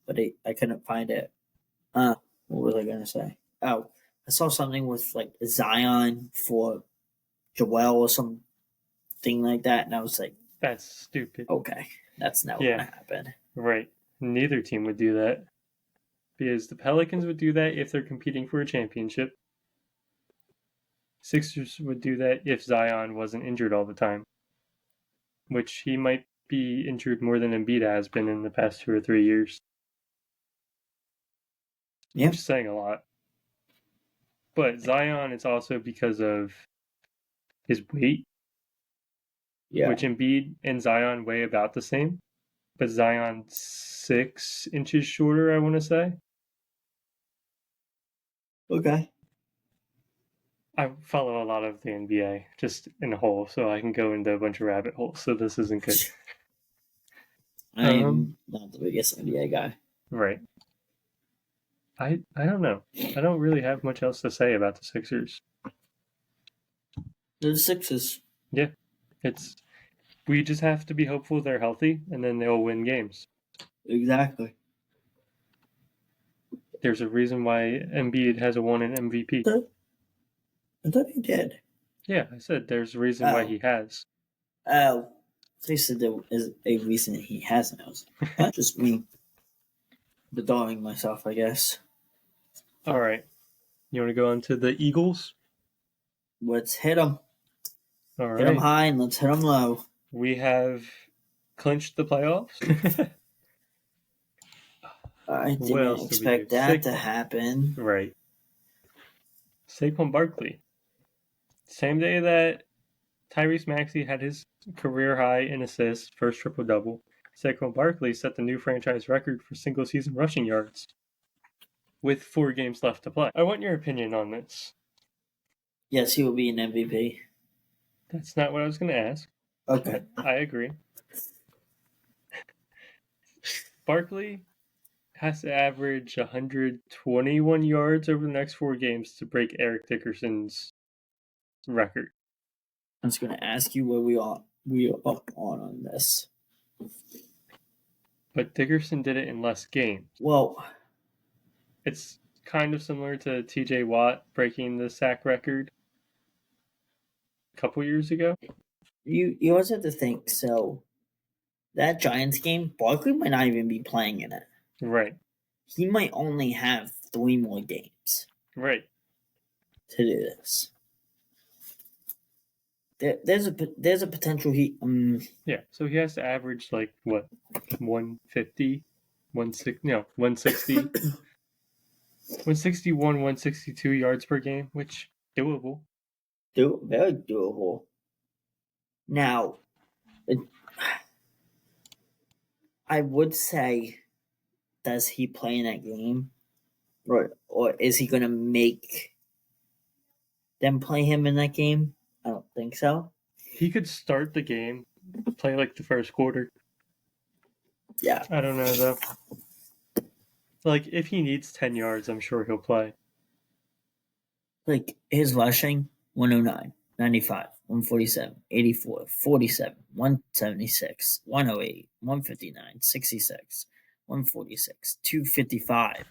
but I couldn't find it. What was I gonna say? Oh, I saw something with like Zion for Joel or something like that, and I was like, "That's stupid." Okay, that's not gonna happen. Right. Neither team would do that. Because the Pelicans would do that if they're competing for a championship. Sixers would do that if Zion wasn't injured all the time. Which he might be injured more than Embiid has been in the past 2 or 3 years. Yeah. Which is saying a lot. But Zion is also because of his weight. Yeah. Which Embiid and Zion weigh about the same. But Zion's 6 inches shorter, I want to say. Okay. I follow a lot of the NBA just in a whole, so I can go into a bunch of rabbit holes, so this isn't good. I'm not the biggest NBA guy. Right. I don't know. I don't really have much else to say about the Sixers. They're the Sixers. Yeah. We just have to be hopeful they're healthy, and then they'll win games. Exactly. There's a reason why Embiid has won an MVP. I thought he did. Yeah, I said there's a reason why he has. Oh, they said there is a reason he hasn't. That's just me bedaubing myself, I guess. All right. You want to go on to the Eagles? Let's hit them. All right. Hit them high and let's hit them low. We have clinched the playoffs. I didn't expect that to happen. Right. Saquon Barkley. Same day that Tyrese Maxey had his career high in assists, first triple-double, Saquon Barkley set the new franchise record for single-season rushing yards with 4 games left to play. I want your opinion on this. Yes, he will be an MVP. That's not what I was going to ask. Okay. I agree. Barkley has to average 121 yards over the next 4 games to break Eric Dickerson's record. I was going to ask you where we are on this. But Dickerson did it in less games. Well, it's kind of similar to TJ Watt breaking the sack record a couple years ago. You also have to think, so that Giants game, Barkley might not even be playing in it. Right. He might only have 3 more games. Right. To do this. There's a potential he yeah, so he has to average like what, 150, 160 161, 162 yards per game, which doable. Very doable. Now, I would say, does he play in that game, or is he going to make them play him in that game? I don't think so. He could start the game, play like the first quarter. Yeah. I don't know, though. Like, if he needs 10 yards, I'm sure he'll play. Like, his rushing, 109, 95, 147, 84, 47, 176, 108, 159, 66, 146, 255,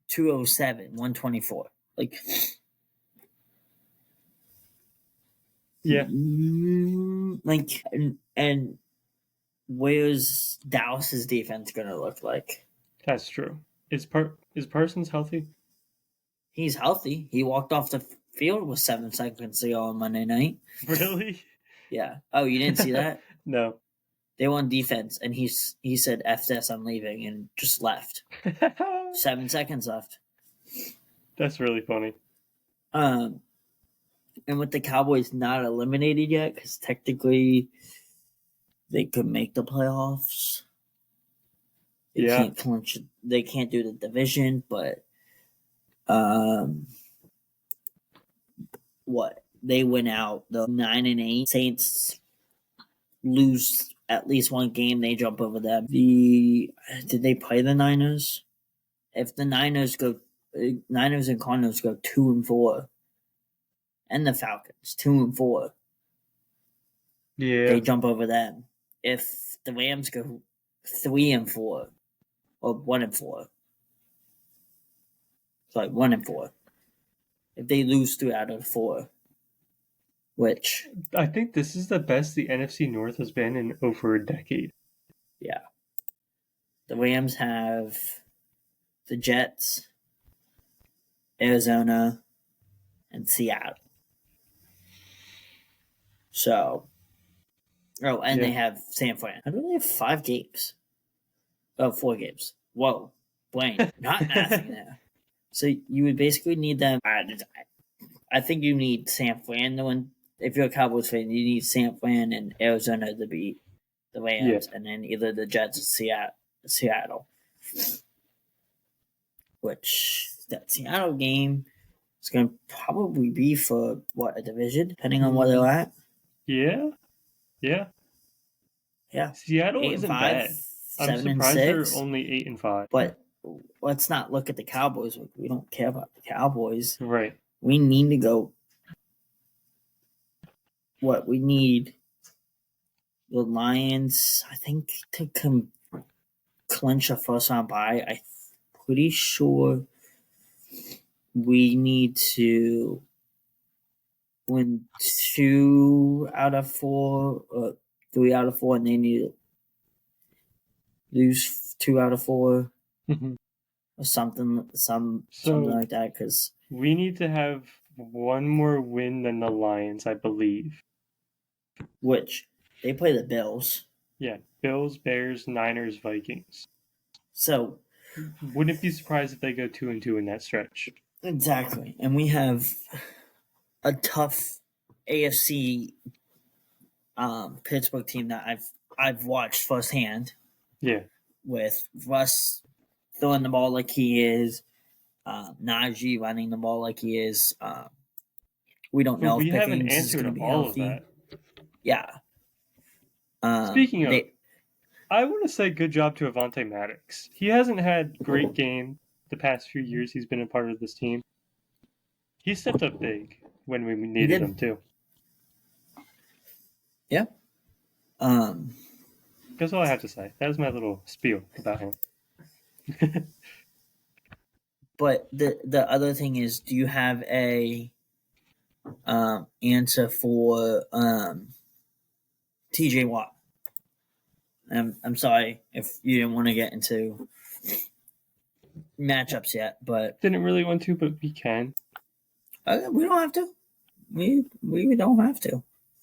207, 124. Like... Yeah. Like, and where's Dallas's defense going to look like? That's true. Is Parsons healthy? He's healthy. He walked off the field with 7 seconds to go on Monday night. Really? Yeah. Oh, you didn't see that? No. They won defense, and he said, "F this, I'm leaving," and just left. 7 seconds left. That's really funny. And with the Cowboys not eliminated yet, because technically they could make the playoffs. They can't clinch. They can't do the division, but what they went out the 9-8 Saints lose at least one game, they jump over them. Did they play the Niners? If the Niners and Cardinals go 2-4, and the Falcons 2-4, they jump over them. If the Rams go 3-4 or 1-4, sorry, 1-4. If they lose 3 out of 4, which I think this is the best the NFC North has been in over a decade. Yeah. The Rams have the Jets, Arizona, and Seattle. So Oh, and they have San Fran. How do they have 5 games? Oh, 4 games. Whoa. Blaine, not mathing there. So you would basically need them. I think you need San Fran to win. If you're a Cowboys fan, you need San Fran and Arizona to beat the Rams, and then either the Jets or Seattle. Which that Seattle game is going to probably be for a division, depending on where they're at. Yeah. Seattle isn't bad. I'm surprised they're only 8-5. But let's not look at the Cowboys. We don't care about the Cowboys. Right. We need to go. What we need, the Lions, I think, to clinch a first round bye. I'm pretty sure we need to win 2 out of 4 or 3 out of 4, and they need to lose 2 out of 4 or something like that. Because we need to have one more win than the Lions, I believe. Which they play the Bills. Yeah, Bills, Bears, Niners, Vikings. So wouldn't be surprised if they go 2-2 in that stretch. Exactly, and we have a tough AFC Pittsburgh team that I've watched firsthand. Yeah, with Russ throwing the ball like he is, Najee running the ball like he is. We don't know if Pickens is going to be healthy. Of that. Yeah. Speaking of, I want to say good job to Avonte Maddox. He hasn't had great game the past few years he's been a part of this team. He stepped up big when we needed him too. Yeah. That's all I have to say. That was my little spiel about him. But the other thing is, do you have a answer for TJ Watt? I'm sorry if you didn't want to get into matchups yet, but didn't really want to, but we can. We don't have to. We don't have to.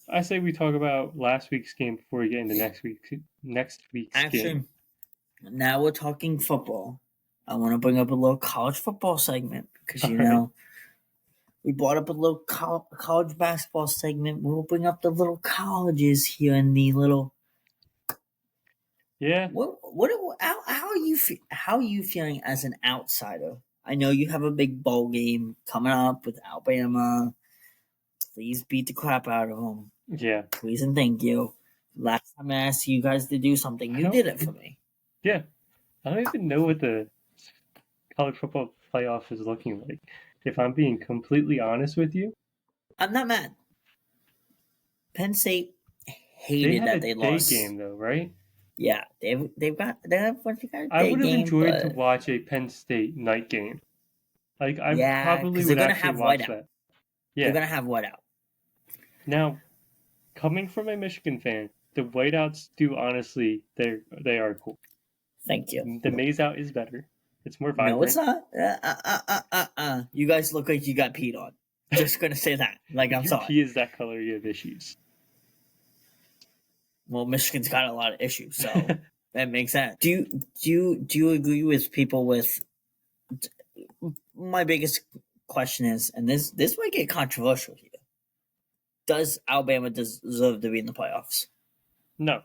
I say we talk about last week's game before we get into next week's game. Now we're talking football. I want to bring up a little college football segment because we brought up a little college basketball segment. We'll bring up the little colleges here in the little. Yeah. How are you feeling as an outsider? I know you have a big bowl game coming up with Alabama. Please beat the crap out of them. Yeah. Please and thank you. Last time I asked you guys to do something, you did it for me. Yeah. I don't even know what the college football playoff is looking like. If I'm being completely honest with you. I'm not mad. Penn State hated that they lost. Day game though, right? Yeah, they have a bunch of guys. I would have enjoyed to watch a Penn State night game. Like I probably would actually watch that. Yeah, they're gonna have whiteout. Now, coming from a Michigan fan, the whiteouts do honestly they are cool. Thank you. The maize out is better. It's more vibrant. No, it's not. You guys look like you got peed on. Just gonna say that. Like I'm sorry. He is that color. You have issues. Well, Michigan's got a lot of issues, so that makes sense. Do you agree with people with? My biggest question is, and this might get controversial here. Does Alabama deserve to be in the playoffs? No.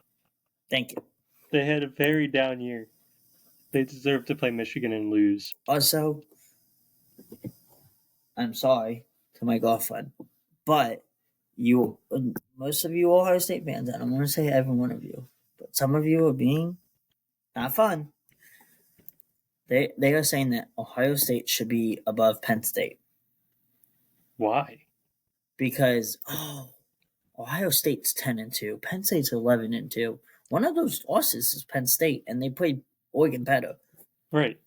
Thank you. They had a very down year. They deserve to play Michigan and lose. Also, I'm sorry to my girlfriend, but most of you Ohio State fans, I don't want to say every one of you, but some of you are being not fun. They are saying that Ohio State should be above Penn State. Why? Because Ohio State's 10-2, Penn State's 11-2. One of those losses is Penn State, and they played Oregon better. Right.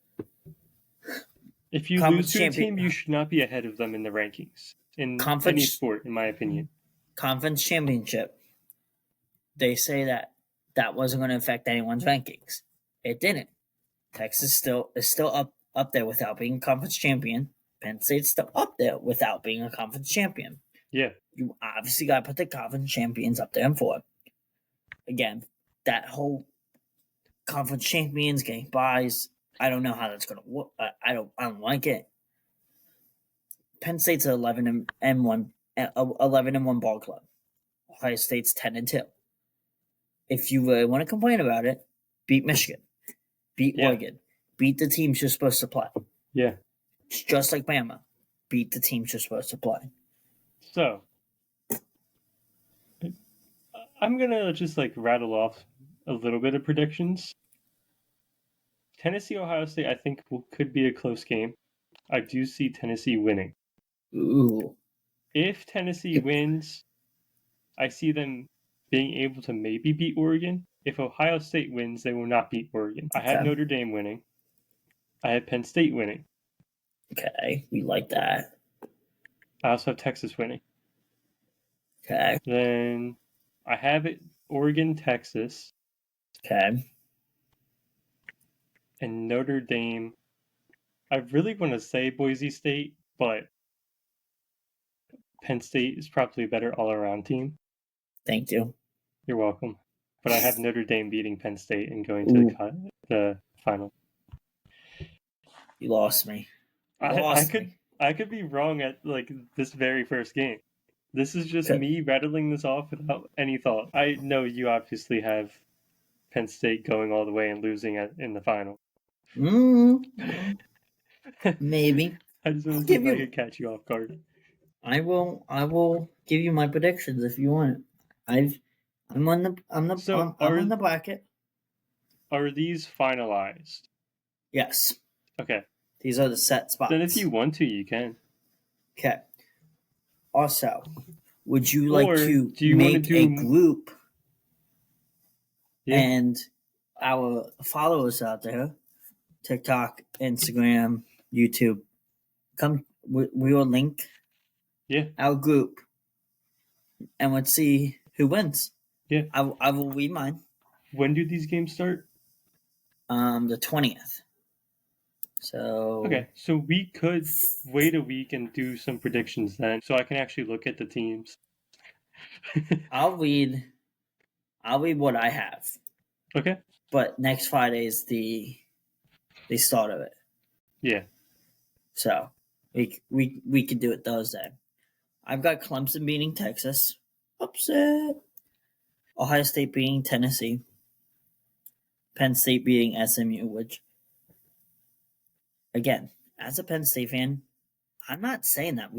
If you lose to a team, you should not be ahead of them in the rankings in any sport, in my opinion. Conference championship. They say that wasn't going to affect anyone's rankings. It didn't. Texas is still up there without being a conference champion. Penn State's still up there without being a conference champion. Yeah. You obviously got to put the conference champions up there and forth. again, that whole conference champions getting buys. I don't know how that's going to work. I don't like it. Penn State's 11-1 ball club. Ohio State's 10-2. If you really want to complain about it, beat Michigan, beat Oregon, beat the teams you're supposed to play. Yeah. It's just like Bama. Beat the teams you're supposed to play. So, I'm going to just rattle off a little bit of predictions. Tennessee, Ohio State, I think could be a close game. I do see Tennessee winning. Ooh. If Tennessee wins, I see them being able to maybe beat Oregon. If Ohio State wins, they will not beat Oregon. I have Notre Dame winning. I have Penn State winning. Okay, we like that. I also have Texas winning. Okay. Then I have it Oregon, Texas. Okay. And Notre Dame. I really want to say Boise State, but Penn State is probably a better all-around team. Thank you. You're welcome. But I have Notre Dame beating Penn State and going to the final. You lost me. I could be wrong at this very first game. This is just me rattling this off without any thought. I know you obviously have Penn State going all the way and losing in the final. Maybe. I just want to see if I could catch you off guard. I will give you my predictions if you want. I'm on the bracket. Are these finalized? Yes. Okay. These are the set spots. Then if you want to, you can. Okay. Also, would you like to make a group and our followers out there, TikTok, Instagram, YouTube, we will link our group and let's see who wins. Yeah. I will read mine. When do these games start? The 20th. So okay, so we could wait a week and do some predictions then, so I can actually look at the teams. I'll read what I have. Okay. But next Friday is the start of it. Yeah. So we could do it Thursday. I've got Clemson beating Texas. Upset. Ohio State beating Tennessee. Penn State beating SMU, which, again, as a Penn State fan, I'm not saying that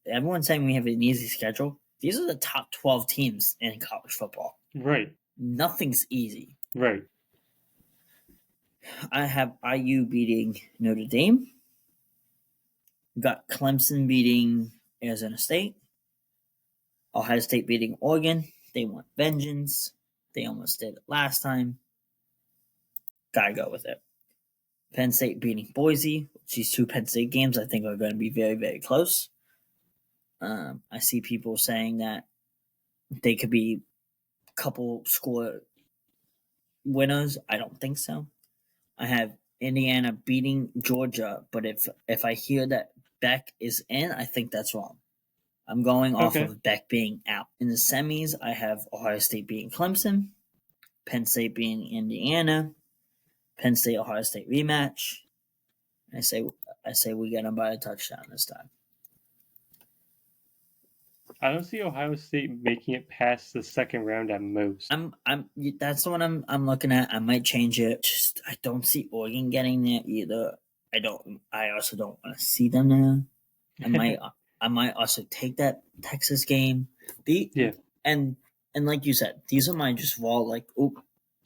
everyone's saying we have an easy schedule. These are the top 12 teams in college football. Right. Nothing's easy. Right. I have IU beating Notre Dame. Got Clemson beating Arizona State. Ohio State beating Oregon. They want vengeance. They almost did it last time. Gotta go with it. Penn State beating Boise. These two Penn State games I think are going to be very, very close. I see people saying that they could be a couple score winners. I don't think so. I have Indiana beating Georgia, but if I hear that Beck is in, I think that's wrong. I'm going off of Beck being out. In the semis, I have Ohio State beating Clemson, Penn State beating Indiana, Penn State Ohio State rematch. I say we get them by a touchdown this time. I don't see Ohio State making it past the second round at most. That's the one I'm looking at. I might change it. Just I don't see Oregon getting there either. I also don't want to see them there. I might also take that Texas game. And like you said, these are my just raw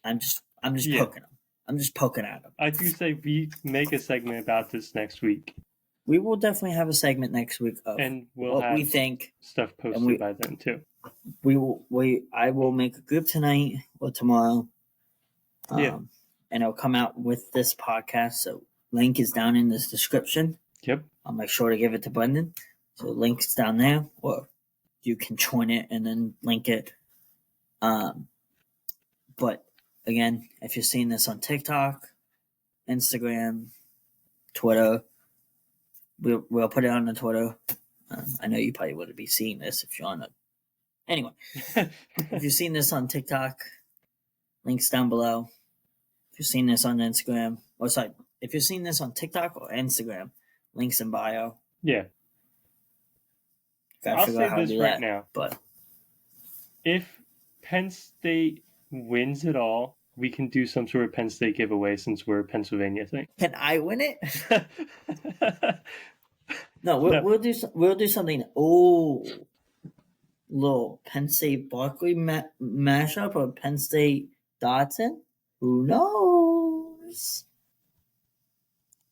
I'm just poking them. I'm just poking at them. I do say we make a segment about this next week. We will definitely have a segment next week of and we'll what have we think. Stuff posted by then too. I will make a group tonight or tomorrow. And it'll come out with this podcast. So link is down in this description. Yep. I'll make sure to give it to Brendan. So link's down there, or you can join it and then link it. But again, if you're seeing this on TikTok, Instagram, Twitter, we'll put it on the Twitter. I know you probably wouldn't be seeing this if you're on it. Anyway, if you've seen this on TikTok, Links down below. If you're seeing this on Instagram, if you're seeing this on TikTok or Instagram, links in bio. Yeah. Gotta figure out how to do that now. But if Penn State wins it all, we can do some sort of Penn State giveaway since we're a Pennsylvania thing. Can I win it? No, we'll do something. Oh, little Penn State Barkley mashup or Penn State Dotson. Who knows?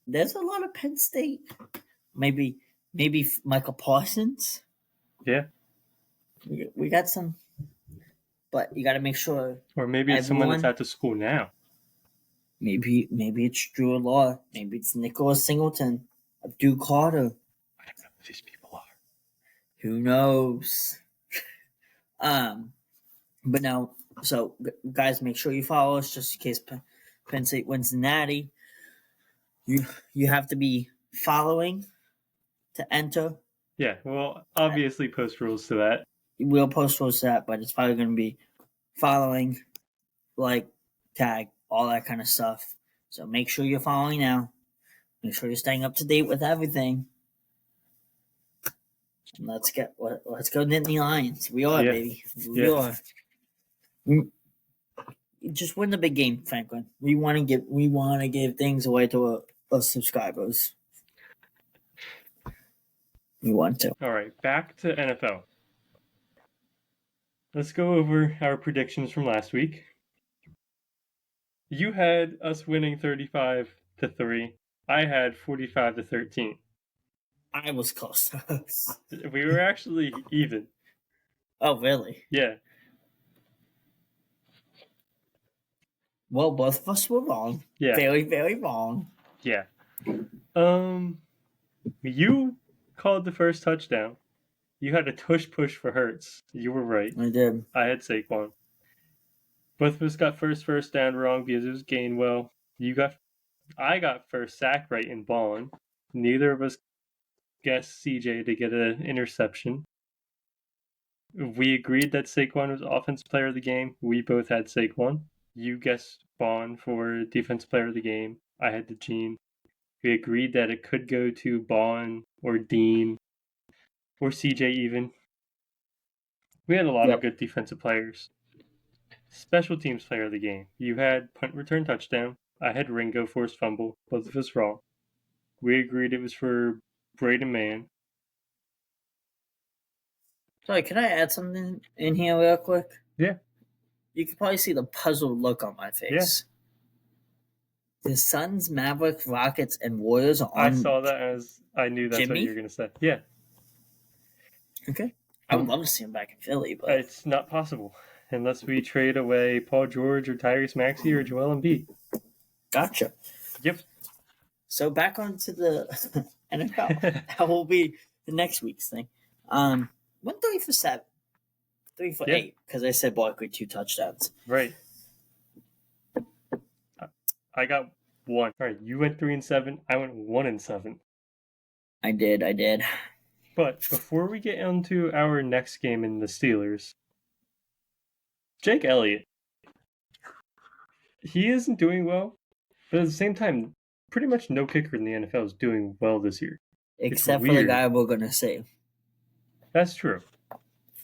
There's a lot of Penn State. Maybe Michael Parsons. Yeah. We got some, but you got to make sure. Or maybe it's someone that's at the school now. Maybe it's Drew Law. Maybe it's Nicholas Singleton, Abdul Carter. I don't know who these people are. Who knows? But now, so guys, make sure you follow us just in case Penn State wins the Natty. You have to be following to enter. Yeah, we'll obviously post rules to that. We'll post rules to that, but it's probably going to be following, like, tag, all that kind of stuff. So make sure you're following now. Make sure you're staying up to date with everything. And let's go Nittany Lions. We are, baby. We are. Just win the big game, Franklin. We want to give things away to our subscribers. We want to. All right, back to NFL. Let's go over our predictions from last week. You had us winning 35-3. I had 45-13. I was close. We were actually even. Oh, really? Yeah. Well, both of us were wrong. Yeah. Very, very wrong. Yeah. You called the first touchdown. You had a tush push for Hurts. You were right. I did. I had Saquon. Both of us got first down wrong because it was Gainwell. I got first sack right in Ballin. Neither of us guessed CJ to get an interception. We agreed that Saquon was offensive player of the game. We both had Saquon. You guessed Bond for defensive player of the game. I had the Gene. We agreed that it could go to Bond or Dean or CJ even. We had a lot of good defensive players. Special teams player of the game. You had punt return touchdown. I had Ringo forced fumble. Both of us wrong. We agreed it was for Braden Mann. Sorry, can I add something in here real quick? Yeah. You can probably see the puzzled look on my face. Yeah. The Suns, Mavericks, Rockets, and Warriors are on. I saw that as I knew that's Jimmy? what you were going to say. Yeah. Okay. I would love to see him back in Philly, but it's not possible unless we trade away Paul George or Tyrese Maxey or Joel Embiid. Gotcha. Yep. So back onto the NFL. That will be the next week's thing. Went 3 for 7. 3 for 8, because I said Barkley 2 touchdowns. Right. I got 1. All right, you went 3-7. I went 1-7. I did. But before we get into our next game in the Steelers, Jake Elliott, he isn't doing well, but at the same time, pretty much no kicker in the NFL is doing well this year. Except for the guy we're going to save. That's true.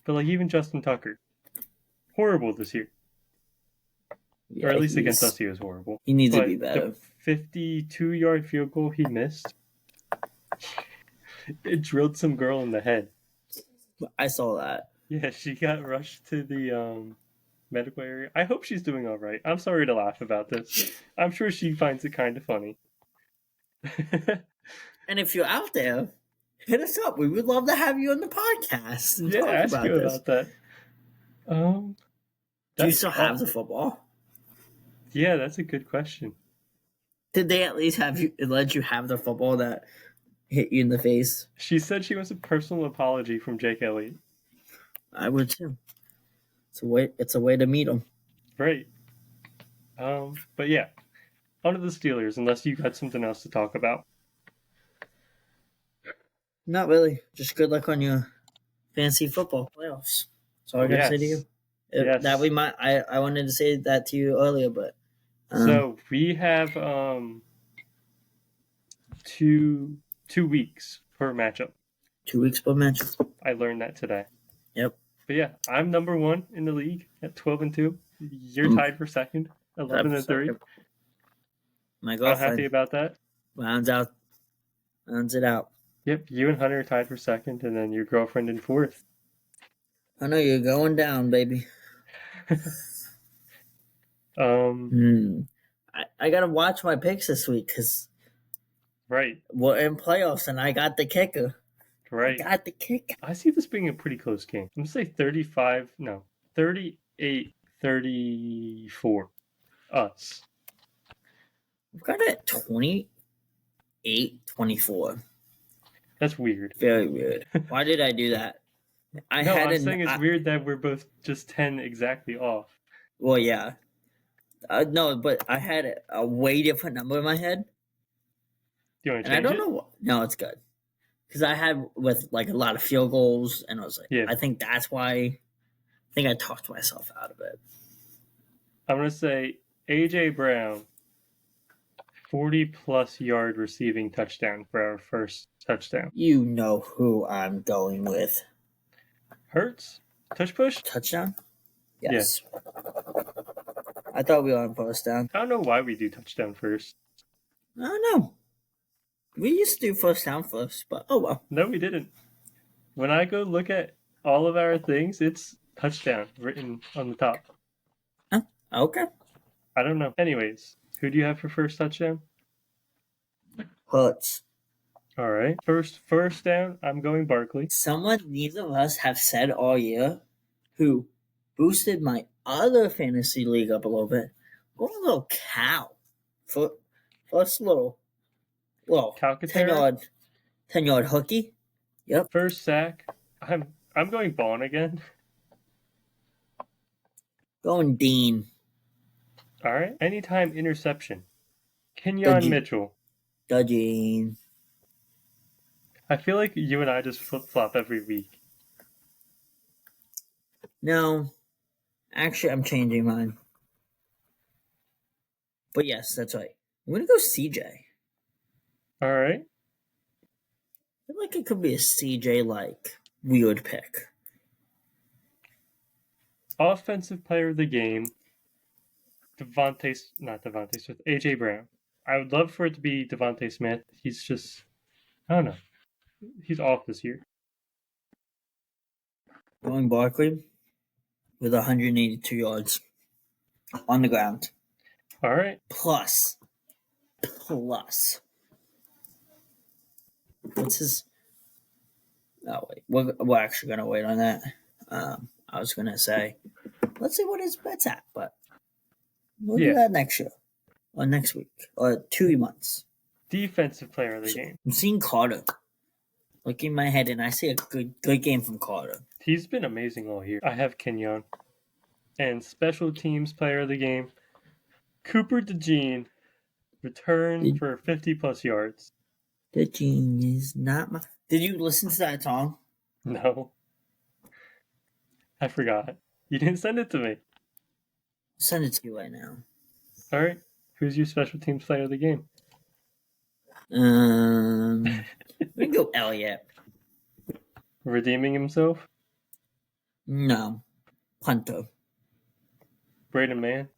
But like even Justin Tucker, horrible this year. Yeah, or at least against us he was horrible. He needs to be better. The 52-yard field goal he missed, it drilled some girl in the head. I saw that. Yeah, she got rushed to the medical area. I hope she's doing all right. I'm sorry to laugh about this. I'm sure she finds it kind of funny. And if you're out there, hit us up. We would love to have you on the podcast. And talk ask about you this. about that. Do you still have the football? Yeah, that's a good question. Did they at least let you have the football that hit you in the face? She said she wants a personal apology from Jake Elliott. I would too. It's a way to meet him. Right. But yeah, on to the Steelers, unless you got something else to talk about. Not really. Just good luck on your fantasy football playoffs. That's all I got to say to you. Yes. That we might. I wanted to say that to you earlier, but so we have 2 weeks per matchup. 2 weeks per match. I learned that today. Yep. But yeah, I'm number 1 in the league at 12-2. You're tied for second, 11-3. My I'm girlfriend. happy about that. Rounds it out. Yep, you and Hunter are tied for second, and then your girlfriend in fourth. I know you're going down, baby. I gotta watch my picks this week because right, we're in playoffs and I got the kicker. Right, I got the kicker. I see this being a pretty close game. I'm gonna say 38-34. Us. I've got it 28-24. That's weird. Very weird. Why did I do that? I'm saying it's weird that we're both just 10 exactly off. Well, yeah. No, but I had a way different number in my head. Do you want to change it? I don't know. No, it's good. Because I had with like a lot of field goals, and I was like, I think that's why. I think I talked myself out of it. I'm going to say A.J. Brown, 40-plus yard receiving touchdown for our first touchdown. You know who I'm going with. Hurts? Push? Touchdown? Yes. Yeah. I thought we were on first down. I don't know why we do touchdown first. I don't know. We used to do first down first, but oh well. No, we didn't. When I go look at all of our things, it's touchdown written on the top. Huh? Okay. I don't know. Anyways, who do you have for first touchdown? Hurts. All right. First down, I'm going Barkley. Someone neither of us have said all year who boosted my other fantasy league up a little bit. Going a little cow. First little 10 yard hooky. Yep. First sack. I'm going Bond again. Going Dean. All right. Anytime interception. Kenyon Mitchell. Dudging. I feel like you and I just flip-flop every week. No. Actually, I'm changing mine. But yes, that's right. I'm going to go CJ. All right. I feel like it could be a CJ-like weird pick. Offensive player of the game. Not Devontae Smith. A.J. Brown. I would love for it to be Devontae Smith. He's just, I don't know. He's off this year. Going Barkley with 182 yards on the ground. All right. Plus. What's his? Oh wait, we're actually gonna wait on that. I was gonna say, let's see what his bet's at, but we'll do that next year or next week or 2 months. Defensive player of the game. I'm seeing Carter. Look in my head, and I see a good game from Carter. He's been amazing all year. I have Kenyon. And special teams player of the game, Cooper DeJean, return for 50-plus yards. DeJean is not my... Did you listen to that song? No. I forgot. You didn't send it to me. I'll send it to you right now. All right. Who's your special teams player of the game? We can go Elliott. Redeeming himself? No. Punter. Braden Mann?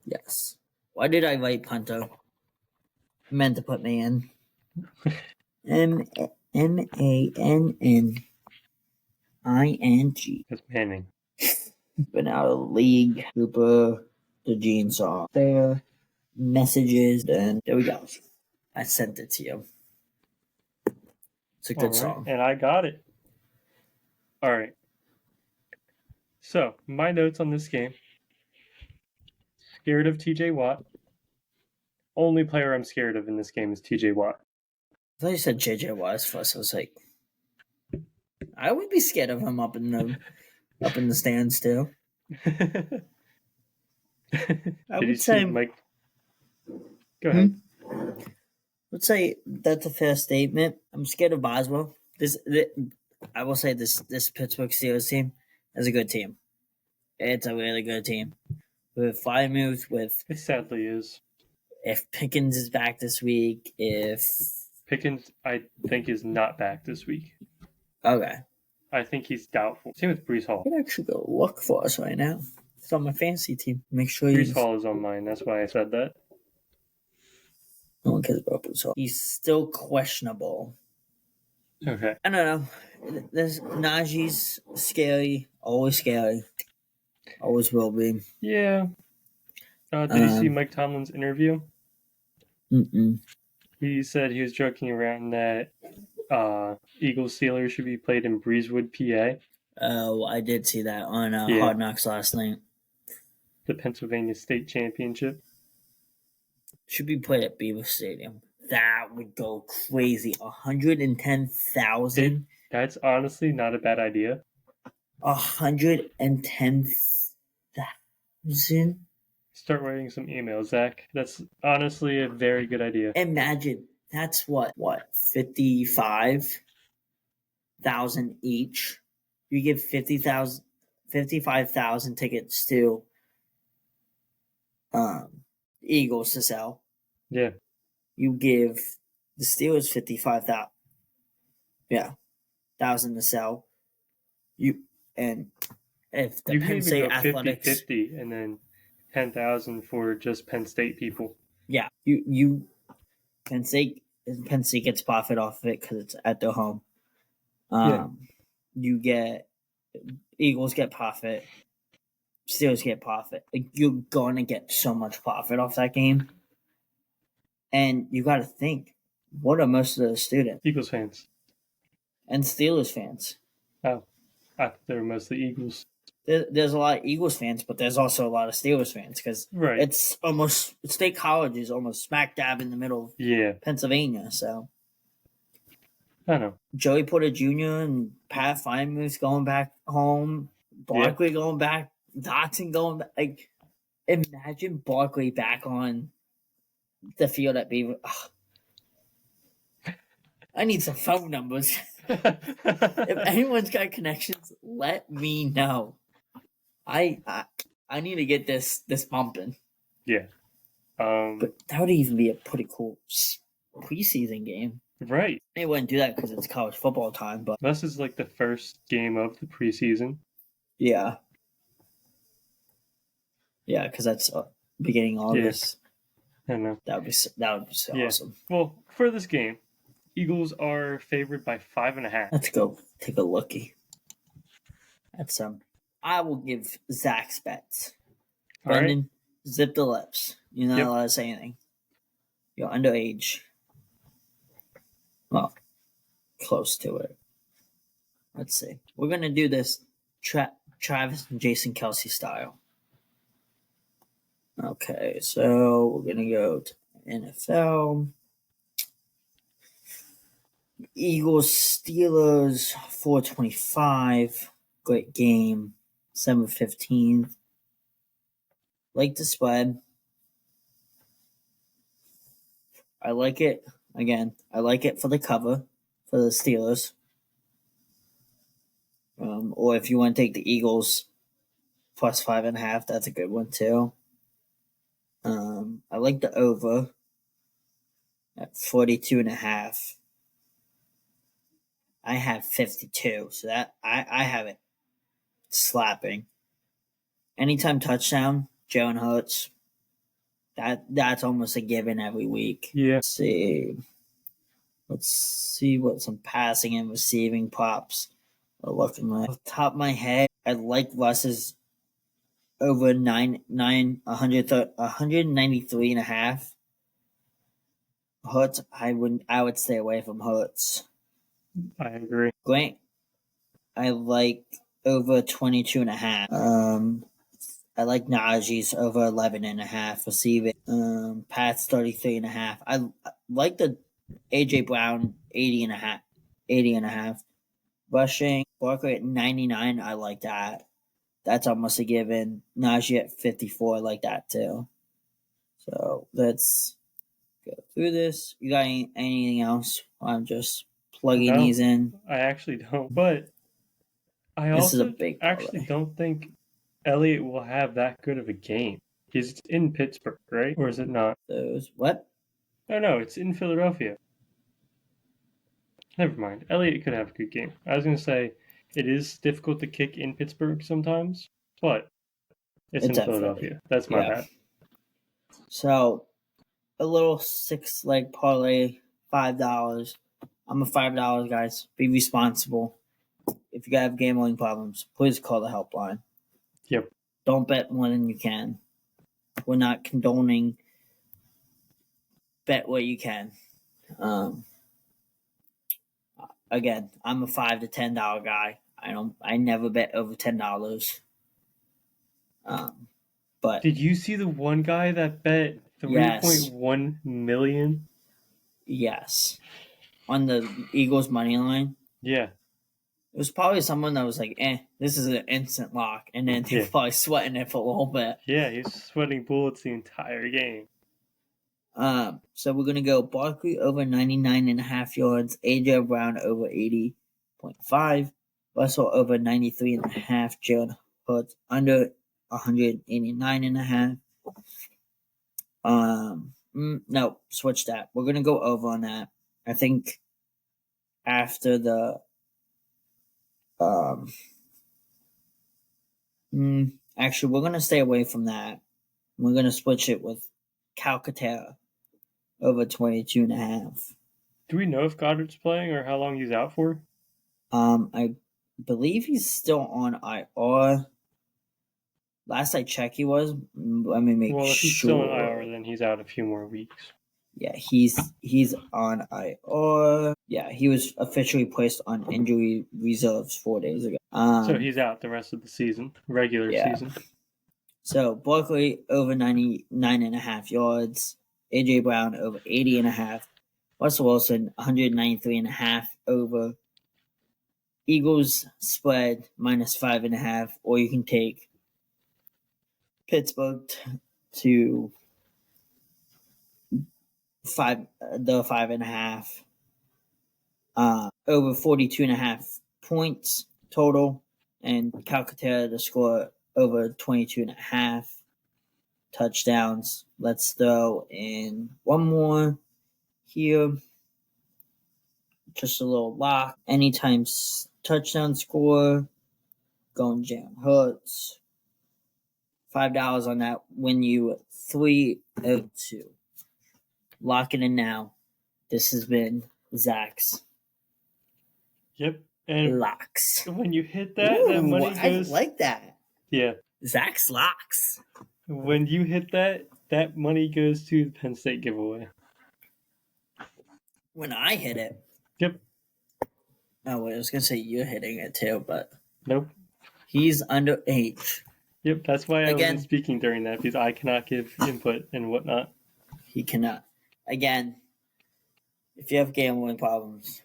Yes. Why did I write Punter? I meant to put man. MANNING. That's Manning. Been out of the league. Cooper, the Gene song. There. Messages. Then there we go. I sent it to you. It's a good song. And I got it. All right. So, my notes on this game. Scared of TJ Watt. Only player I'm scared of in this game is TJ Watt. I thought you said JJ Watt first. I was like, I would be scared of him up in the stands too. I would say Mike. Go ahead. Let's say that's a fair statement. I'm scared of Boswell. I will say this Pittsburgh Steelers team is a good team. It's a really good team. With Frymuth, It sadly is. if Pickens is back this week, if Pickens, I think, is not back this week. Okay. I think he's doubtful. Same with Brees Hall. I can actually go look for us right now. It's on my fantasy team. Make sure Brees Hall is on mine. That's why I said that. No one cares about Brees Hall. He's still questionable. Okay. I don't know. There's Najee's scary. Always scary. Always will be. Yeah. Did you see Mike Tomlin's interview? Mm-mm. He said he was joking around that Eagles Steelers should be played in Breezewood, PA. Oh, I did see that on Hard Knocks last night. The Pennsylvania State Championship. Should be played at Beaver Stadium. That would go crazy. 110,000. That's honestly not a bad idea. 110,000. Start writing some emails, Zach. That's honestly a very good idea. Imagine that's what 55,000 each. You give 55,000 tickets to Eagles to sell. Yeah. You give the Steelers 55,000. Yeah, thousand to sell. And if the Penn State Athletics 50 and then 10,000 for just Penn State people. Yeah, you Penn State gets profit off of it because it's at their home. You get Eagles get profit, Steelers get profit. Like, you're gonna get so much profit off that game, and you got to think, what are most of the students? Eagles fans and Steelers fans. Oh, I thought they were mostly Eagles. There's a lot of Eagles fans, but there's also a lot of Steelers fans because it's almost State College is almost smack dab in the middle of Pennsylvania. So I know Joey Porter Jr. and Pat Frymuth going back home, Barkley going back, Dotson going back. Like, imagine Barkley back on the field at Beaver. Ugh. I need some phone numbers. If anyone's got connections, let me know. I need to get this bumping. Yeah. But that would even be a pretty cool preseason game. Right. They wouldn't do that because it's college football time, but this is like the first game of the preseason. Yeah. Yeah, because that's beginning August. I know. That would be so awesome. Well, for this game, Eagles are favored by 5.5. Let's go take a lookie. That's I will give Zach's bets. Brendan, zip the lips. You're not allowed to say anything. You're underage. Well, close to it. Let's see. We're gonna do this Travis and Jason Kelce style. Okay, so we're gonna go to NFL. Eagles Steelers 425. Great game. 7-15. Like the spread. I like it. Again, I like it for the cover for the Steelers. Or if you want to take the Eagles plus 5.5, that's a good one too. I like the over at 42.5. I have 52, so that I have it slapping. Anytime touchdown, Jalen Hurts. That's almost a given every week. Yeah. Let's see what some passing and receiving props are looking like. Off the top of my head, I like Russ's over 193.5. Hurts, I would stay away from Hurts. I agree. Grant, I like over 22.5. I like Najee's over 11.5 receiving. Pat's 33.5. I like the AJ Brown 80.5. Rushing, Barkley at 99. I like that. That's almost a given. Najee at 54. I like that too. So let's go through this. You got anything else? I'm just plugging these in. I actually don't. But I also actually don't think Elliott will have that good of a game. He's in Pittsburgh, right? Or is it not? What? Oh, no, it's in Philadelphia. Never mind. Elliott could have a good game. I was going to say, it is difficult to kick in Pittsburgh sometimes, but it's in at Philly. Philadelphia. That's my bad. So, a little 6-leg parlay, $5. I'm a $5, guys. Be responsible. If you have gambling problems, please call the helpline. Yep. Don't bet more than you can. We're not condoning bet what you can. Again, I'm a $5 to $10 guy. I never bet over $10. But did you see the one guy that bet 3.1 million? Yes. On the Eagles money line? Yeah. It was probably someone that was like, this is an instant lock. And then they were probably sweating it for a little bit. Yeah, he's sweating bullets the entire game. So we're going to go Barkley over 99.5 yards, AJ Brown over 80.5, Russell over 93.5, Jalen Hurts under 189.5. No, switch that. We're going to go over on that. I think after the actually, we're going to stay away from that. We're going to switch it with Calcaterra over 22.5. Do we know if Goddard's playing or how long he's out for? I believe he's still on IR. Last I checked, he was. Let me make sure. Well, if he's still on IR, then he's out a few more weeks. Yeah, he's on IR. Yeah, he was officially placed on injury reserves 4 days ago. So he's out the rest of the season, regular season. So Barkley over 99.5 yards, AJ Brown over 80.5, Russell Wilson 193.5 over. Eagles spread -5.5, or you can take Pittsburgh to 5.5. Over 42.5 points total, and Calcaterra to score over 22.5 touchdowns. Let's throw in one more here. Just a little lock. Anytime touchdown score, going Jalen Hurts. $5 on that. Win you 302. Lock it in now. This has been Zach's. Yep. And locks. When you hit that, that money goes. I like that. Yeah. Zach's locks. When you hit that, that money goes to the Penn State giveaway. When I hit it. Yep. Oh, wait, I was going to say you're hitting it too, but. Nope. He's underage. Yep, that's why I wasn't speaking during that, because I cannot give input and whatnot. He cannot. Again, if you have gambling problems,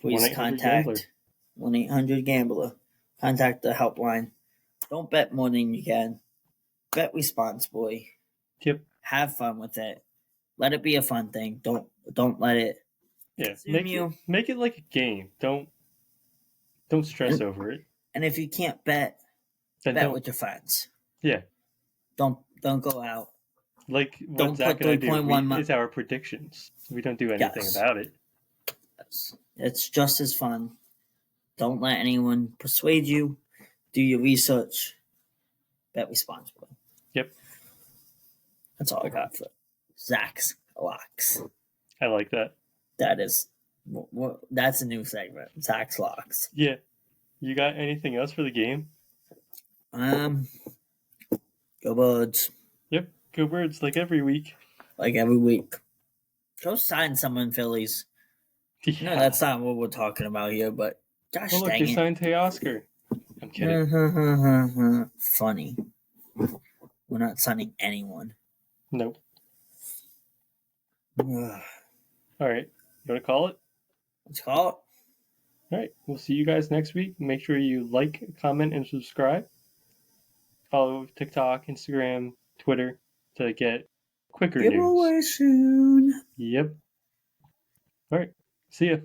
please contact 1-800-GAMBLER. Contact the helpline. Don't bet more than you can. Bet responsibly. Yep. Have fun with it. Let it be a fun thing. Don't let it. Yeah. Make it like a game. Don't stress over it. And if you can't bet, bet with your friends. Yeah. Don't go out. Like what Zach and I do is our predictions. We don't do anything about it. It's just as fun. Don't let anyone persuade you. Do your research. Bet responsibly. Yep. That's all I got for Zach's locks. I like that. That's a new segment. Zach's locks. Yeah. You got anything else for the game? Go Birds. Yep. Go Birds, like every week. Go sign someone, Phillies. Yeah. No, that's not what we're talking about here, but gosh dang it. Look, you signed Teoscar. I'm kidding. Funny. We're not signing anyone. Nope. All right. You want to call it? Let's call it. All right. We'll see you guys next week. Make sure you like, comment, and subscribe. Follow TikTok, Instagram, Twitter to get quicker news. Giveaway soon. Yep. All right. See ya.